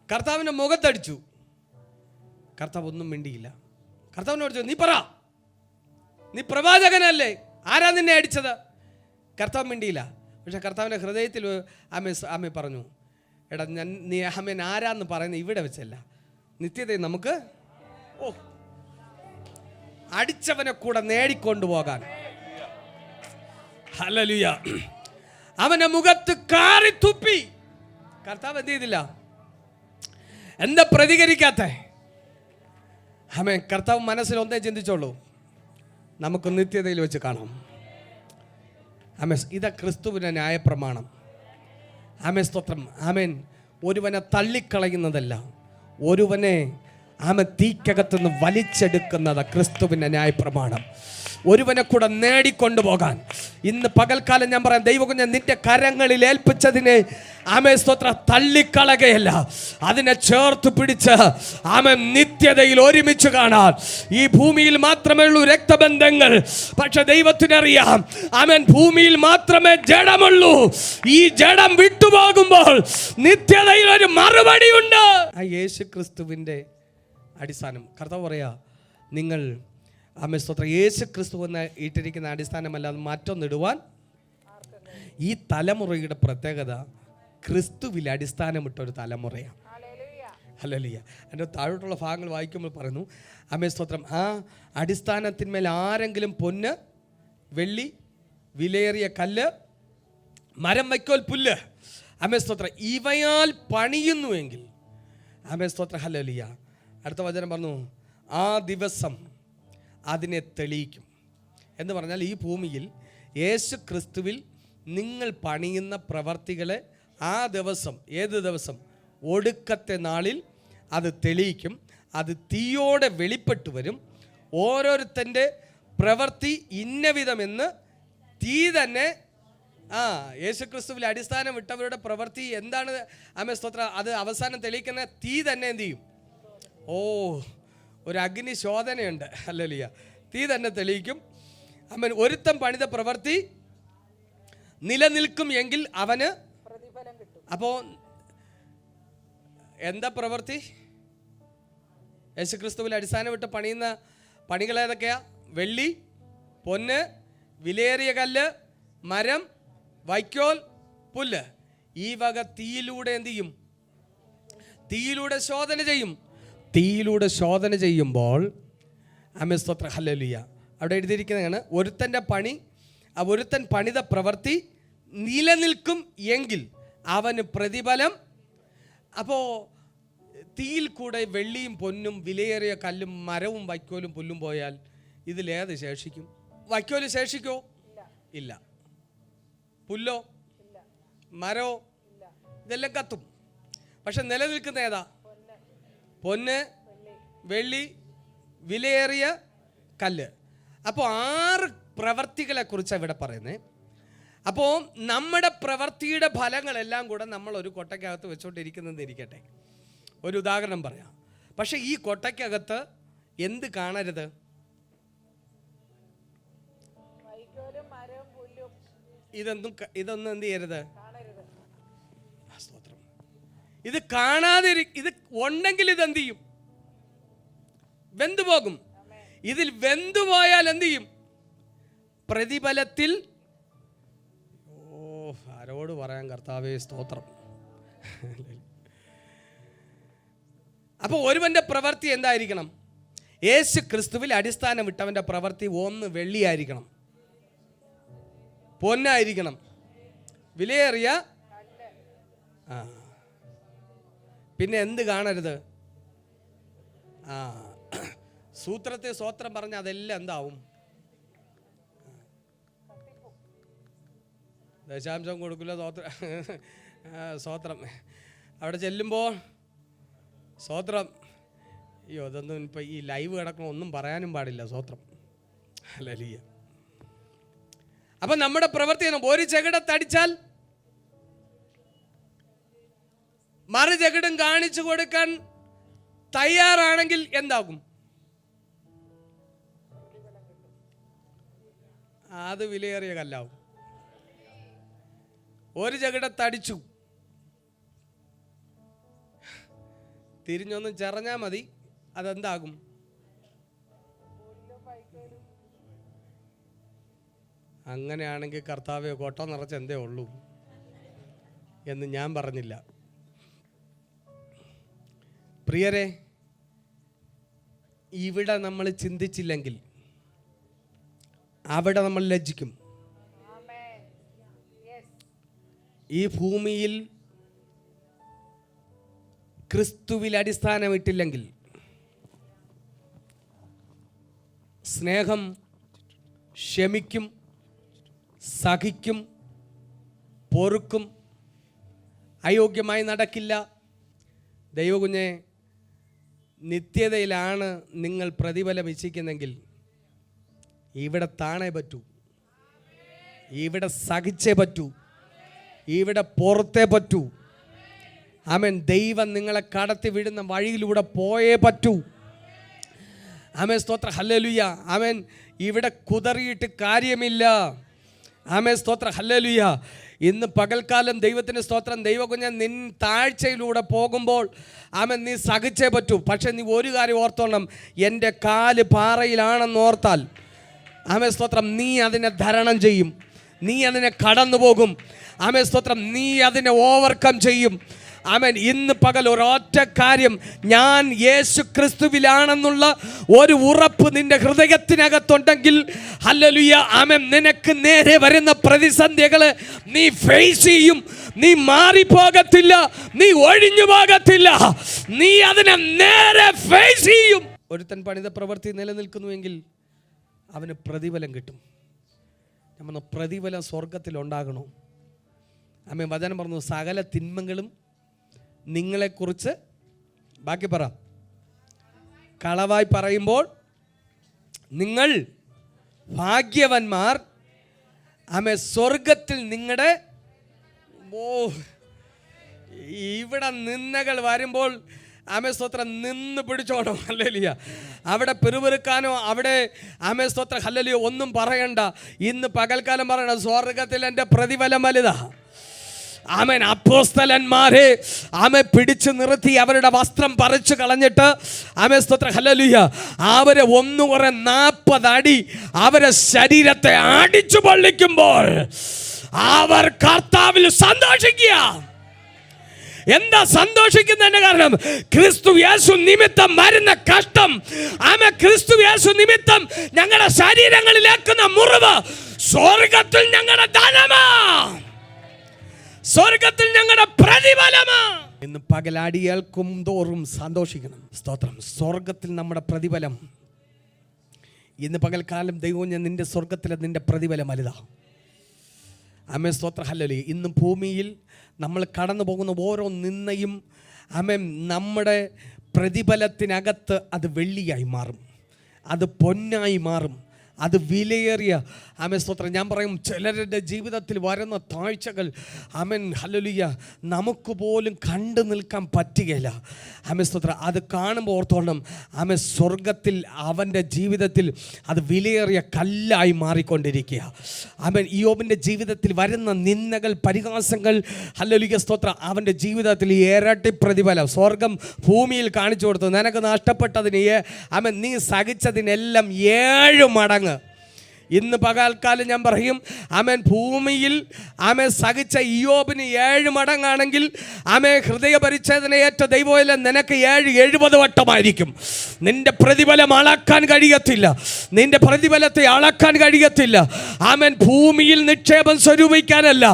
കർത്താവിന്റെ മുഖത്തടിച്ചു. കർത്താവ് ഒന്നും മിണ്ടിയില്ല. കർത്താവിനോട് ചോദിച്ചു, നീ പറ, നീ പ്രവാചകനല്ലേ, ആരാ നിന്നെ അടിച്ചത്? കർത്താവ് മിണ്ടിയില്ല. പക്ഷെ കർത്താവിന്റെ ഹൃദയത്തിൽ ആമേ പറഞ്ഞു, എടാ നീ അഹമ്മൻ ആരാന്ന് പറയുന്നത് ഇവിടെ വെച്ചല്ല, നിത്യതയിൽ നമുക്ക് അടിച്ചവനെ കൂടെ നേടിക്കൊണ്ടുപോകാൻ. ഹല്ലേലൂയ. അവന്റെ മുഖത്ത് കാറി തുപ്പി. കർത്താവ് എന്ത് ചെയ്തില്ല? എന്താ പ്രതികരിക്കാത്ത? ആമേൻ. കർത്താവ് മനസ്സിൽ ഒന്നേ ചിന്തിച്ചോളൂ, നമുക്ക് നിത്യതയിൽ വെച്ച് കാണാം. ആമേൻ. ഇതാ ക്രിസ്തുവിന്റെ ന്യായപ്രമാണം. ആമേൻ സ്തോത്രം. ആമേൻ. ഒരുവനെ തള്ളിക്കളയുന്നതല്ല, ഒരുവനെ തീക്കകത്തുനിന്ന് വലിച്ചെടുക്കുന്നത് ക്രിസ്തുവിന്റെ ന്യായപ്രമാണം. ഒരുവനെ കൂടെ നേടിക്കൊണ്ടുപോകാൻ ഇന്ന് പകൽക്കാലം ഞാൻ പറയാം, ദൈവകുഞ്ഞ നിന്റെ കരങ്ങളിൽ ഏൽപ്പിച്ചതിനെ ആമേ സ്തോത്ര തള്ളിക്കളകയല്ല, അതിനെ ചേർത്ത് പിടിച്ച് ആമേ നിത്യതയിൽ ഒരുമിച്ച് കാണാൻ. ഈ ഭൂമിയിൽ മാത്രമേ ഉള്ളൂ രക്തബന്ധങ്ങൾ, പക്ഷെ ദൈവത്തിനറിയാം ആമേൻ ഭൂമിയിൽ മാത്രമേ ജഡമുള്ളൂ. ഈ ജഡം വിട്ടുപോകുമ്പോൾ നിത്യതയിൽ ഒരു മറുപടിയുണ്ട്. ആ യേശു ക്രിസ്തുവിന്റെ അടിസ്ഥാനം കർത്താവ് പറയാ, നിങ്ങൾ ആമേൻ സ്തോത്രം യേശു ക്രിസ്തു എന്ന് ഇട്ടിരിക്കുന്ന അടിസ്ഥാനമല്ലാതെ മറ്റൊന്നിടുവാൻ. ഈ തലമുറയുടെ പ്രത്യേകത ക്രിസ്തുവിൽ അടിസ്ഥാനമിട്ടൊരു തലമുറയാണ്. ഹല്ലേലൂയ. എൻ്റെ താഴോട്ടുള്ള ഭാഗങ്ങൾ വായിക്കുമ്പോൾ പറയുന്നു, ആമേൻ സ്തോത്രം, ആ അടിസ്ഥാനത്തിന്മേൽ ആരെങ്കിലും പൊന്ന്, വെള്ളി, വിലയേറിയ കല്ല്, മരം, വൈക്കോൽ, പുല്ല്, ആമേൻ സ്തോത്രം ഇവയാൽ പണിയുന്നുവെങ്കിൽ, ആമേൻ സ്തോത്രം ഹല്ലേലൂയ. അടുത്ത വചനം പറഞ്ഞു, ആ ദിവസം അതിനെ തെളിയിക്കും. എന്ന് പറഞ്ഞാൽ ഈ ഭൂമിയിൽ യേശു ക്രിസ്തുവിൽ നിങ്ങൾ പണിയുന്ന പ്രവർത്തികളെ ആ ദിവസം, ഏത് ദിവസം? ഒടുക്കത്തെ നാളിൽ അത് തെളിയിക്കും. അത് തീയോടെ വെളിപ്പെട്ടു വരും. ഓരോരുത്തൻ്റെ പ്രവൃത്തി ഇന്ന വിധമെന്ന് തീ തന്നെ. യേശു ക്രിസ്തുവിൽ അടിസ്ഥാനം വിട്ടവരുടെ പ്രവൃത്തി എന്താണ് ആമേൻ സ്തോത്രം, അത് അവസാനം തെളിയിക്കുന്ന തീ തന്നെ എന്ത് ചെയ്യും? ഒരു അഗ്നി ശോധനയുണ്ട്. ഹല്ലേലൂയ. തീ തന്നെ തെളിയിക്കും. അവൻ ഒരുത്തൻ പണിത പ്രവൃത്തി നിലനിൽക്കും എങ്കിൽ അവന് പ്രതിഫലം കിട്ടും. അപ്പോൾ എന്താ പ്രവൃത്തി? യേശുക്രിസ്തുവിൽ അടിസ്ഥാനം വിട്ട് പണിയുന്ന പണികൾ ഏതൊക്കെയാ? വെള്ളി, പൊന്ന്, വിലയേറിയ കല്ല്, മരം, വൈക്കോൽ, പുല്ല്. ഈ വക തീയിലൂടെ എന്ത് ചെയ്യും? തീയിലൂടെ ശോധന ചെയ്യും. തീയിലൂടെ ശോധന ചെയ്യുമ്പോൾ ആമേൻ സ്തോത്രം ഹല്ലേലൂയ. അവിടെ എഴുതിയിരിക്കുന്നതാണ്, ഒരുത്തൻ്റെ പണി ഒരുത്തൻ പണിത പ്രവൃത്തി നിലനിൽക്കും എങ്കിൽ അവന് പ്രതിഫലം. അപ്പോൾ തീയിൽ കൂടെ വെള്ളിയും പൊന്നും വിലയേറിയ കല്ലും മരവും വൈക്കോലും പുല്ലും പോയാൽ ഇതിലേത് ശേഷിക്കും? വൈക്കോല് ശേഷിക്കോ? ഇല്ല. പുല്ലോ മരോ ഇതെല്ലാം കത്തും. പക്ഷെ നിലനിൽക്കുന്ന ഏതാ? പൊന്ന്, വെള്ളി, വിലയേറിയ കല്ല്. അപ്പോൾ 6 പ്രവർത്തികളെ കുറിച്ചാണ് ഇവിടെ പറയുന്നത്. അപ്പോൾ നമ്മുടെ പ്രവൃത്തിയുടെ ഫലങ്ങളെല്ലാം കൂടെ നമ്മൾ ഒരു കൊട്ടയ്ക്കകത്ത് വെച്ചോണ്ടിരിക്കുന്നതെന്ന് ഇരിക്കട്ടെ. ഒരു ഉദാഹരണം പറയാം. പക്ഷെ ഈ കൊട്ടയ്ക്കകത്ത് എന്ത് കാണരുത്? ഇതൊന്നും എന്ത് ചെയ്യരുത്? സ്തോത്രം. ഇത് കാണാതെ ഇത് ഉണ്ടെങ്കിൽ ഇതെന്ത് ചെയ്യും? വെന്തുപോകും. ഇതിൽ വെന്തുപോയാൽ എന്ത് ചെയ്യും? പ്രതിഫലത്തിൽ ആരോട് പറയാൻ കർത്താവേ സ്തോത്രം. അപ്പോൾ ഒരുവന്റെ പ്രവൃത്തി എന്തായിരിക്കണം? യേശു ക്രിസ്തുവിൽ അടിസ്ഥാനം വിട്ടവന്റെ പ്രവൃത്തി ഒന്ന് വെള്ളിയായിരിക്കണം, പൊന്നായിരിക്കണം, വിലയേറിയ. പിന്നെ എന്ത് കാണരുത്? സൂത്രത്തെ സ്തോത്രം പറഞ്ഞ അതെല്ലാം എന്താവും? ദശാംശം കൊടുക്കില്ല. സ്തോത്രം. അവിടെ ചെല്ലുമ്പോൾ സ്തോത്രം. അയ്യോ, അതൊന്നും ഇപ്പം ഈ ലൈവ് കിടക്കണം, ഒന്നും പറയാനും പാടില്ല. സ്തോത്രം. ഹല്ലേലൂയ. അപ്പം നമ്മുടെ പ്രവൃത്തി ഒരു ചെകിടത്തടിച്ചാൽ മറു ചെകിടും കാണിച്ചു കൊടുക്കാൻ തയ്യാറാണെങ്കിൽ എന്താകും? അത് വിലയേറിയ കല്ലാവും. ഒരു ചെകിടത്തടിച്ചു, തിരിഞ്ഞൊന്നും ചെറഞ്ഞാൽ മതി, അതെന്താകും? അങ്ങനെയാണെങ്കിൽ കർത്താവേ കൊട്ട നിറച്ച് എന്തേ ഉള്ളൂ എന്ന് ഞാൻ പറഞ്ഞില്ല. പ്രിയരെ, ഇവിടെ നമ്മൾ ചിന്തിച്ചില്ലെങ്കിൽ അവിടെ നമ്മൾ ലജ്ജിക്കും. ഈ ഭൂമിയിൽ ക്രിസ്തുവിൽ അടിസ്ഥാനമിട്ടില്ലെങ്കിൽ സ്നേഹം ക്ഷമിക്കും, സഹിക്കും, പൊറുക്കും, അയോഗ്യമായി നടക്കില്ല. ദൈവകുഞ്ഞെ, നിത്യതയിലാണ് നിങ്ങൾ പ്രതിഫലം ഇച്ഛിക്കുന്നെങ്കിൽ ഇവിടെ താണേ പറ്റൂ, ഇവിടെ സഹിച്ചേ പറ്റൂ, ഇവിടെ പുറത്തേ പറ്റൂ. ആമേൻ. ദൈവം നിങ്ങളെ കടത്തി വിടുന്ന വഴിയിലൂടെ പോയേ പറ്റൂ. ആമേൻ. സ്തോത്ര. ഹല്ലേലൂയ. ആമേൻ. ഇവിടെ കുതറിയിട്ട് കാര്യമില്ല. ആമേൻ. സ്തോത്ര. ഹല്ലേലൂയ. ഇന്ന് പകൽക്കാലം ദൈവത്തിന് സ്തോത്രം. ദൈവകുഞ്ഞ് നിൻ താഴ്ചയിലൂടെ പോകുമ്പോൾ ആമേൻ നീ സഹിച്ചേ പറ്റൂ. പക്ഷെ നീ ഒരു കാര്യം ഓർത്തോണം, എൻ്റെ കാല് പാറയിലാണെന്ന് ഓർത്താൽ ആമേൻ സ്തോത്രം നീ അതിനെ ധരണം ചെയ്യും, നീ അതിനെ കടന്നു പോകും. ആമേൻ സ്തോത്രം. നീ അതിനെ ഓവർകം ചെയ്യും. ആമേൻ. ഇന്ന് പകൽ ഒരൊറ്റ കാര്യം, ഞാൻ യേശു ക്രിസ്തുവിലാണെന്നുള്ള ഒരു ഉറപ്പ് നിന്റെ ഹൃദയത്തിനകത്തുണ്ടെങ്കിൽ ഹല്ലേലൂയ ആമേൻ, നിനക്ക് നേരെ വരുന്ന പ്രതിസന്ധികളെ നീ ഫേസ് ചെയ്യും. നീ മാറിപ്പോകത്തില്ല, നീ ഒഴിഞ്ഞു പോകത്തില്ല, നീ അതിനെ നേരെ ഫേസ് ചെയ്യും. ഒരുത്തൻ പണിത പ്രവൃത്തി നിലനിൽക്കുന്നുവെങ്കിൽ അവന് പ്രതിഫലം കിട്ടും. നമ്മൾ പ്രതിഫലം സ്വർഗത്തിലുണ്ടാകണോ? ആമേൻ. വചനം പറഞ്ഞു, സകല തിന്മകളും നിങ്ങളെക്കുറിച്ച്, ബാക്കി പറ, കളവായി പറയുമ്പോൾ നിങ്ങൾ ഭാഗ്യവന്മാർ. ആമേ. സ്വർഗത്തിൽ നിങ്ങളുടെ ഇവിടെ നിന്ദകൾ വരുമ്പോൾ ആമേ സ്തോത്രം നിന്ന് പിടിച്ചോണം. ഹല്ലേലൂയ. അവിടെ പിറുപിറുക്കാനോ അവിടെ ആമേ സ്തോത്രം ഹല്ലേലൂയ ഒന്നും പറയണ്ട. ഇന്ന് പകൽക്കാലം പറയണം, സ്വർഗത്തിൽ എൻ്റെ പ്രതിഫലം വലുതാ. ആമേൻ. അപ്പോസ്തലന്മാരെ ആമേ പിടിച്ചു നിർത്തി അവരുടെ വസ്ത്രം പറിച്ചു കളഞ്ഞിട്ട് ആമേ സ്തോത്രം ഹല്ലേലൂയ അവരെ ഒന്നുകുറെ 40 അടി അവരെ ശരീരത്തെ അടിച്ചു പൊള്ളിക്കുമ്പോൾ അവർ കർത്താവിൽ സന്തോഷിക്കുക. എന്താ സന്തോഷിക്കുന്നതിന്റെ കാരണം? ക്രിസ്തു യേശു നിമിത്തം വരുന്ന കഷ്ടം, ആമേ ക്രിസ്തു യേശു നിമിത്തം ഞങ്ങളുടെ ശരീരങ്ങളിലേക്കുന്ന മുറിവ് സ്വർഗത്തിൽ ഞങ്ങളുടെ ധനമാ, സ്വർഗത്തിൽ ഞങ്ങളുടെ പ്രതിഫലമാ. ഇന്ന് പകലടിയേൽക്കും തോറും സന്തോഷിക്കണം. സ്തോത്രം. സ്വർഗത്തിൽ നമ്മുടെ പ്രതിഫലം. ഇന്ന് പകൽക്കാലം ദൈവം, ഞാൻ നിന്റെ സ്വർഗത്തിലെ നിന്റെ പ്രതിഫലം വലുതാ. ആമേൻ. സ്തോത്ര. ഹല്ലേലൂയ. ഇന്ന് ഭൂമിയിൽ നമ്മൾ കടന്നു പോകുന്ന ഓരോ നിന്നയും ആമേൻ നമ്മുടെ പ്രതിഫലത്തിനകത്ത് അത് വെള്ളിയായി മാറും, അത് പൊന്നായി മാറും, അത് വിലയേറിയ. ആമേൻ. സ്തോത്രം. ഞാൻ പറയും, ചിലരുടെ ജീവിതത്തിൽ വരുന്ന താഴ്ചകൾ ആമേൻ ഹല്ലേലൂയ നമുക്ക് പോലും കണ്ടു നിൽക്കാൻ പറ്റുകയില്ല. ആമേൻ. സ്തോത്രം. അത് കാണുമ്പോൾ ഓർത്തോണം, ആമേൻ, സ്വർഗത്തിൽ അവൻ്റെ ജീവിതത്തിൽ അത് വിലയേറിയ കല്ലായി മാറിക്കൊണ്ടിരിക്കുക. ആമേൻ. ഇയ്യോബിൻ്റെ ജീവിതത്തിൽ വരുന്ന നിന്ദകൾ, പരിഹാസങ്ങൾ, ഹല്ലേലൂയ സ്തോത്രം, അവൻ്റെ ജീവിതത്തിൽ ഇരട്ടി പ്രതിഫലം സ്വർഗം ഭൂമിയിൽ കാണിച്ചു കൊടുത്തു. നിനക്ക് നഷ്ടപ്പെട്ടതിന് ആമേൻ നീ സഹിച്ചതിനെല്ലാം 7 മടങ്ങ്. ഇന്ന് പകൽക്കാലം ഞാൻ പറയും, ആമേൻ, ഭൂമിയിൽ ആമേൻ സഹിച്ച ഇയ്യോബിന് 7 മടങ്ങാണെങ്കിൽ ആമേൻ ഹൃദയ പരിച്ഛേദനയേറ്റ ദൈവമല്ല, നിനക്ക് 70 വട്ടമായിരിക്കും. നിന്റെ പ്രതിഫലം അളക്കാൻ കഴിയത്തില്ല, നിന്റെ പ്രതിഫലത്തെ അളക്കാൻ കഴിയത്തില്ല. ആമേൻ. ഭൂമിയിൽ നിക്ഷേപം സ്വരൂപിക്കാനല്ല,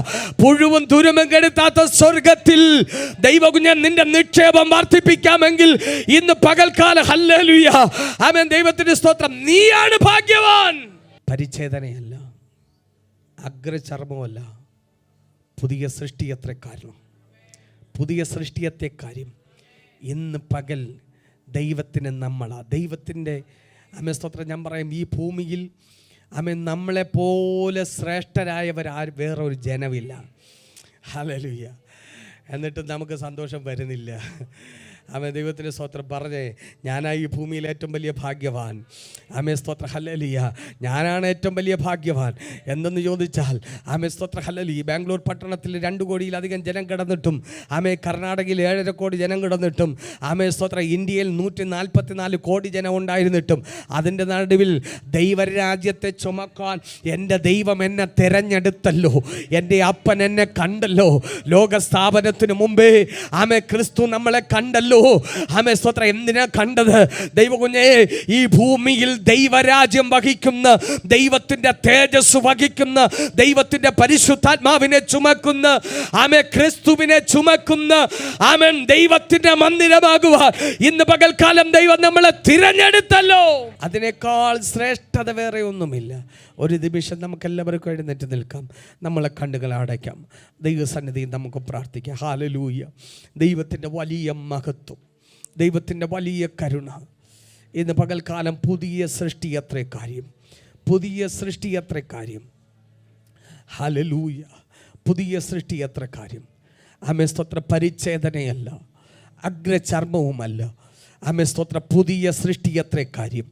പുഴുവും തുരുമ്പും കെടുത്താത്ത സ്വർഗത്തിൽ ദൈവകുഞ്ഞൻ നിന്റെ നിക്ഷേപം വർദ്ധിപ്പിക്കാമെങ്കിൽ ഇന്ന് പകൽക്കാലം ഹല്ലേലൂയ ആമേൻ ദൈവത്തിന്റെ സ്തോത്രം, നീയാണ് ഭാഗ്യവാൻ. പരിച്ഛേദനയല്ല, അഗ്രചർമ്മമല്ല, പുതിയ സൃഷ്ടിയത്ര കാരണം, പുതിയ സൃഷ്ടിയത്തെ കാര്യം. ഇന്ന് പകൽ ദൈവത്തിന് നമ്മളാ, ദൈവത്തിൻ്റെ ആമേൻ സ്തോത്രം. ഞാൻ പറയും, ഈ ഭൂമിയിൽ ആമേൻ നമ്മളെപ്പോലെ ശ്രേഷ്ഠരായവരാരും വേറൊരു ജനമില്ല. ഹല്ലേലൂയ. എന്നിട്ടും നമുക്ക് സന്തോഷം വരുന്നില്ല. ആമേൻ. ദൈവത്തിൻ്റെ സ്തോത്രം. പറഞ്ഞേ, ഞാനായി ഈ ഭൂമിയിൽ ഏറ്റവും വലിയ ഭാഗ്യവാൻ. ആമേൻ. സ്തോത്ര. ഹല്ലേലൂയ. ഞാനാണ് ഏറ്റവും വലിയ ഭാഗ്യവാൻ. എന്തെന്ന് ചോദിച്ചാൽ ആമേൻ. സ്തോത്ര. ഹല്ലേലൂയ. ബാംഗ്ലൂർ പട്ടണത്തിൽ 2 കോടിയിലധികം ജനം കിടന്നിട്ടും, ആമേൻ, കർണാടകയിൽ 7.5 കോടി ജനം കിടന്നിട്ടും, ആമേൻ. സ്തോത്ര. ഇന്ത്യയിൽ 144 കോടി ജനം ഉണ്ടായിരുന്നിട്ടും, അതിൻ്റെ നടുവിൽ ദൈവരാജ്യത്തെ ചുമക്കാൻ എൻ്റെ ദൈവം എന്നെ തിരഞ്ഞെടുത്തല്ലോ, എൻ്റെ അപ്പൻ എന്നെ കണ്ടല്ലോ. ലോകസ്ഥാപനത്തിന് മുമ്പേ ആമേൻ ക്രിസ്തു നമ്മളെ കണ്ടല്ലോ. ആമേൻ. സ്തോത്രം. എന്തിനാ കണ്ടത്? ദൈവകുഞ്ഞേ, ഈ ഭൂമിയിൽ ദൈവരാജ്യം വഹിക്കുന്ന, ദൈവത്തിന്റെ തേജസ് വഹിക്കുന്ന, ദൈവത്തിന്റെ പരിശുദ്ധാത്മാവിനെ ചുമക്കുന്ന, ആമേൻ, ക്രിസ്തുവിനെ ചുമക്കുന്ന, ആമേൻ, ദൈവത്തിന്റെ മന്ദിരമാകുവാൻ ഇന്ന് പകൽക്കാലം ദൈവം നമ്മളെ തിരഞ്ഞെടുത്തല്ലോ. അതിനേക്കാൾ ശ്രേഷ്ഠത വേറെ ഒന്നുമില്ല. ഒരു നിമിഷം നമുക്കെല്ലാവർക്കും എഴുന്നേറ്റ് നിൽക്കാം, നമ്മളെ കണ്ണുകൾ അടയ്ക്കാം, ദൈവസന്നിധിയിൽ നമുക്ക് പ്രാർത്ഥിക്കാം. ഹല്ലേലൂയ. ദൈവത്തിൻ്റെ വലിയ മഹത്വം, ദൈവത്തിൻ്റെ വലിയ കരുണ. ഇന്ന് പകൽക്കാലം പുതിയ സൃഷ്ടി അത്രേ കാര്യം, പുതിയ സൃഷ്ടി അത്രേ കാര്യം. ഹല്ലേലൂയ. പുതിയ സൃഷ്ടി അത്ര കാര്യം. ആമേൻ. സ്തോത്ര. പരിച്ഛേദനയല്ല, അഗ്രചർമ്മവുമല്ല. ആമേൻ. സ്തോത്ര. പുതിയ സൃഷ്ടി അത്രേ കാര്യം.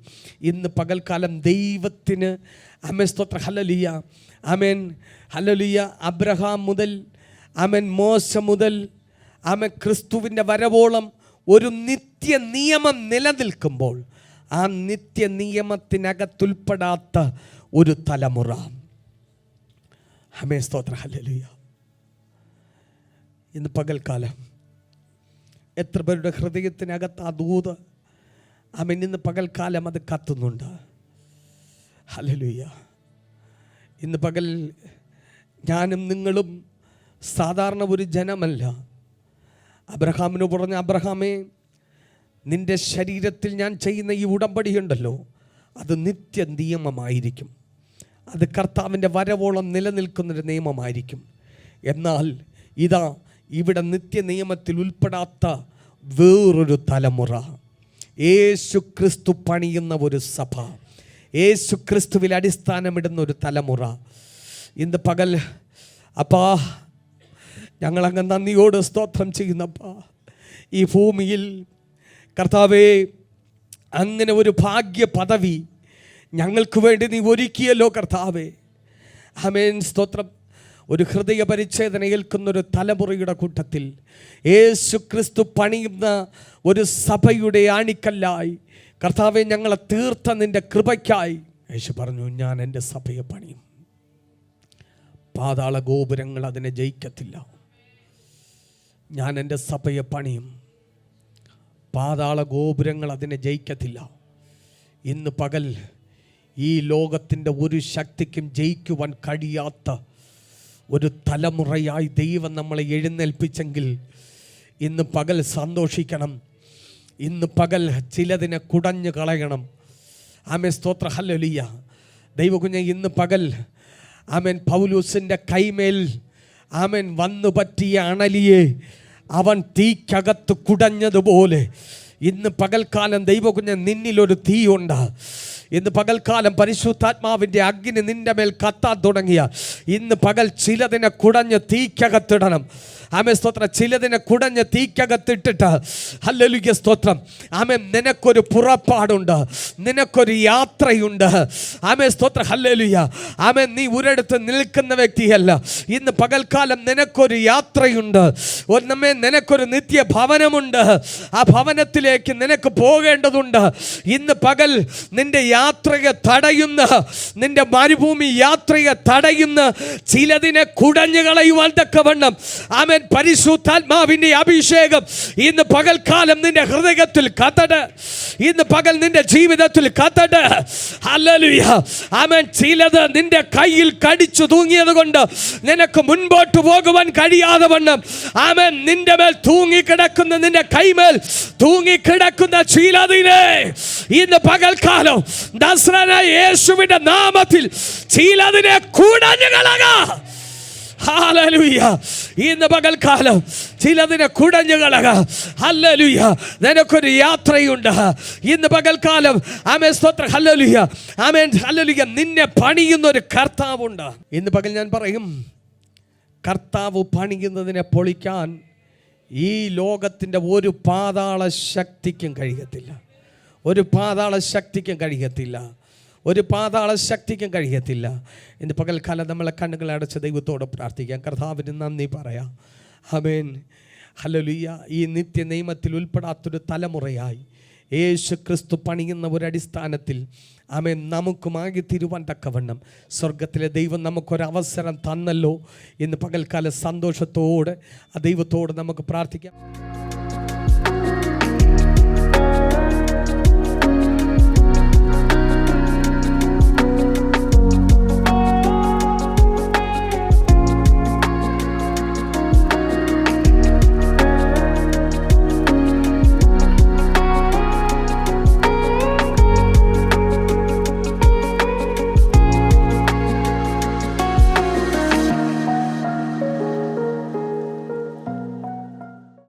ഇന്ന് പകൽക്കാലം ദൈവത്തിന് ആമേൻ. സ്തോത്ര. ഹല്ലേലൂയ. ആമേൻ. ഹല്ലേലൂയ. അബ്രഹാം മുതൽ ആമേൻ മോശ മുതൽ ആമേൻ ക്രിസ്തുവിൻ്റെ വരവോളം ഒരു നിത്യ നിയമം നിലനിൽക്കുമ്പോൾ ആ നിത്യ നിയമത്തിനകത്തുൾപ്പെടാത്ത ഒരു തലമുറ. ആമേൻ. സ്തോത്ര. ഹല്ലേലൂയ. ഇന്ന് പകൽക്കാലം എത്ര പേരുടെ ഹൃദയത്തിനകത്ത് ആ ദൂത് ആമേൻ ഇന്ന് പകൽക്കാലം അത് കത്തുന്നുണ്ട്. ഹല്ലേലൂയ. ഇന്ന് പകൽ ഞാനും നിങ്ങളും സാധാരണ ഒരു ജനമല്ല. അബ്രഹാമിന് പറഞ്ഞ, അബ്രഹാമേ, നിൻ്റെ ശരീരത്തിൽ ഞാൻ ചെയ്യുന്ന ഈ ഉടമ്പടിയുണ്ടല്ലോ, അത് നിത്യ നിയമമായിരിക്കും, അത് കർത്താവിൻ്റെ വരവോളം നിലനിൽക്കുന്നൊരു നിയമമായിരിക്കും. എന്നാൽ ഇതാ ഇവിടെ നിത്യ നിയമത്തിൽ ഉൾപ്പെടാത്ത വേറൊരു തലമുറ, യേശു ക്രിസ്തു പണിയുന്ന ഒരു സഭ, യേശു ക്രിസ്തുവിൽ അടിസ്ഥാനമിടുന്ന ഒരു തലമുറ. ഇന്ന് പകൽ അപ്പാ, ഞങ്ങളങ്ങ് നന്ദിയോട് സ്തോത്രം ചെയ്യുന്നപ്പാ. ഈ ഭൂമിയിൽ കർത്താവേ, അങ്ങനെ ഒരു ഭാഗ്യ പദവി ഞങ്ങൾക്ക് വേണ്ടി നീ ഒരുക്കിയല്ലോ കർത്താവേ. ആമേൻ. സ്തോത്രം. ഒരു ഹൃദയ പരിച്ഛേദന ഏൽക്കുന്നൊരു തലമുറയുടെ കൂട്ടത്തിൽ യേശു ക്രിസ്തു പണിയുന്ന ഒരു സഭയുടെ ആണിക്കല്ലായി കർത്താവെ ഞങ്ങളെ തീർത്ത നിൻ്റെ കൃപയ്ക്കായി. യേശു പറഞ്ഞു, ഞാൻ എൻ്റെ സഭയെ പണിയും, പാതാള ഗോപുരങ്ങൾ അതിനെ ജയിക്കത്തില്ല. ഞാൻ എൻ്റെ സഭയെ പണിയും, പാതാള ഗോപുരങ്ങൾ അതിനെ ജയിക്കത്തില്ല. ഇന്ന് പകൽ ഈ ലോകത്തിൻ്റെ ഒരു ശക്തിക്കും ജയിക്കുവാൻ കഴിയാത്ത ഒരു തലമുറയായി ദൈവം നമ്മളെ എഴുന്നേൽപ്പിച്ചെങ്കിൽ ഇന്ന് പകൽ സന്തോഷിക്കണം. ഇന്ന് പകൽ ചിലതിനെ കുടഞ്ഞു കളയണം. ആമേൻ, സ്തോത്ര, ഹല്ലേലൂയ. ദൈവകുഞ്ഞെ, ഇന്ന് പകൽ ആമേൻ പൗലോസിൻ്റെ കൈമേൽ ആമേൻ വന്നു പറ്റിയ അണലിയെ അവൻ തീക്കകത്ത് കുടഞ്ഞതുപോലെ ഇന്ന് പകൽക്കാലം ദൈവകുഞ്ഞെ നിന്നിലൊരു തീയുണ്ട്. ഇന്ന് പകൽക്കാലം പരിശുദ്ധാത്മാവിൻ്റെ അഗ്നി നിന്റെ മേൽ കത്താൻ തുടങ്ങിയ ഇന്ന് പകൽ ചിലതിനെ കുടഞ്ഞ് തീക്കകത്തിടണം. ആമേൻ, സ്തോത്രം. ചിലതിനെ കുടഞ്ഞ് തീക്കകത്തിട്ടിട്ട് ഹല്ലേലൂയ, സ്തോത്രം. ആമേൻ, നിനക്കൊരു പുറപ്പാടുണ്ട്, നിനക്കൊരു യാത്രയുണ്ട്. ആമേൻ, സ്തോത്രം, ഹല്ലേലൂയ. ആമേൻ, നീ ഒരിടത്ത് നിൽക്കുന്ന വ്യക്തിയല്ല. ഇന്ന് പകൽക്കാലം നിനക്കൊരു യാത്രയുണ്ട്. നിനക്കൊരു നിത്യഭവനമുണ്ട്. ആ ഭവനത്തിലേക്ക് നിനക്ക് പോകേണ്ടതുണ്ട്. ഇന്ന് പകൽ നിന്റെ യാത്രയെ തടയുന്ന, നിന്റെ മരുഭൂമി യാത്രയെ തടയുന്ന ചിലതിനെ കുടഞ്ഞു കളയുവാൻ തക്കവണ്ണം ആമേൻ പരിശുദ്ധാത്മാവിന്റെ അഭിഷേകം ഇന്ന് പകൽക്കാലം നിന്റെ ഹൃദയത്തിൽ കത്തട്ടെ. ഇന്ന് പകൽ നിന്റെ ജീവിതത്തിൽ കത്തട്ടെ. ഹല്ലേലൂയ. ആമേൻ. ചിലത് നിന്റെ കയ്യിൽ കടിച്ചു തൂങ്ങിയത് കൊണ്ട് നിനക്ക് മുൻപോട്ട് പോകുവാൻ കഴിയാതെ വണ്ണം ആമേൻ നിന്റെ മേൽ തൂങ്ങിക്കിടക്കുന്ന, നിന്റെ കൈമേൽ തൂങ്ങിക്കിടക്കുന്ന ചിലതിനെ ഇന്ന് പകൽക്കാലം നസ്രനായ യേശുവിന്റെ നാമത്തിൽ ചിലതിനെ കുടഞ്ഞു കളക. ഹല്ലേലൂയ. ഇന്ന് പകൽക്കാലം ചിലതിനെ കുടഞ്ഞു കളക. ഹല്ലേലൂയ. നിനക്കൊരു യാത്രയുണ്ട്. ഇന്ന് പകൽക്കാലം ആമേൻ, സ്തോത്രം, ഹല്ലേലൂയ. ആമേൻ, ഹല്ലേലൂയ. നിന്നെ പണിയുന്ന ഒരു കർത്താവുണ്ട്. ഇന്ന് പകൽ ഞാൻ പറയും, കർത്താവ് പണിയുന്നതിനെ പൊളിക്കാൻ ഈ ലോകത്തിൻ്റെ ഒരു പാതാള ശക്തിക്കും കഴിയത്തില്ല. ഒരു പാതാള ശക്തിക്കും കഴിയത്തില്ല. ഒരു പാതാള ശക്തിക്കും കഴിയത്തില്ല. ഇന്ന് പകൽക്കാലം നമ്മളെ കണ്ണുകൾ അടച്ച് ദൈവത്തോട് പ്രാർത്ഥിക്കാം. കർത്താവിന് നന്ദി പറയാം. ആമേൻ, ഹല്ലേലൂയ. ഈ നിത്യ നിയമത്തിൽ ഉൾപ്പെടാത്തൊരു തലമുറയായി യേശു ക്രിസ്തു പണിയുന്ന ഒരടിസ്ഥാനത്തിൽ ആമേൻ നമുക്കുമാകി തീരുവാൻ തക്കവണ്ണം സ്വർഗത്തിലെ ദൈവം നമുക്കൊരവസരം തന്നല്ലോ. ഇന്ന് പകൽക്കാല സന്തോഷത്തോടെ ആ ദൈവത്തോട് നമുക്ക് പ്രാർത്ഥിക്കാം.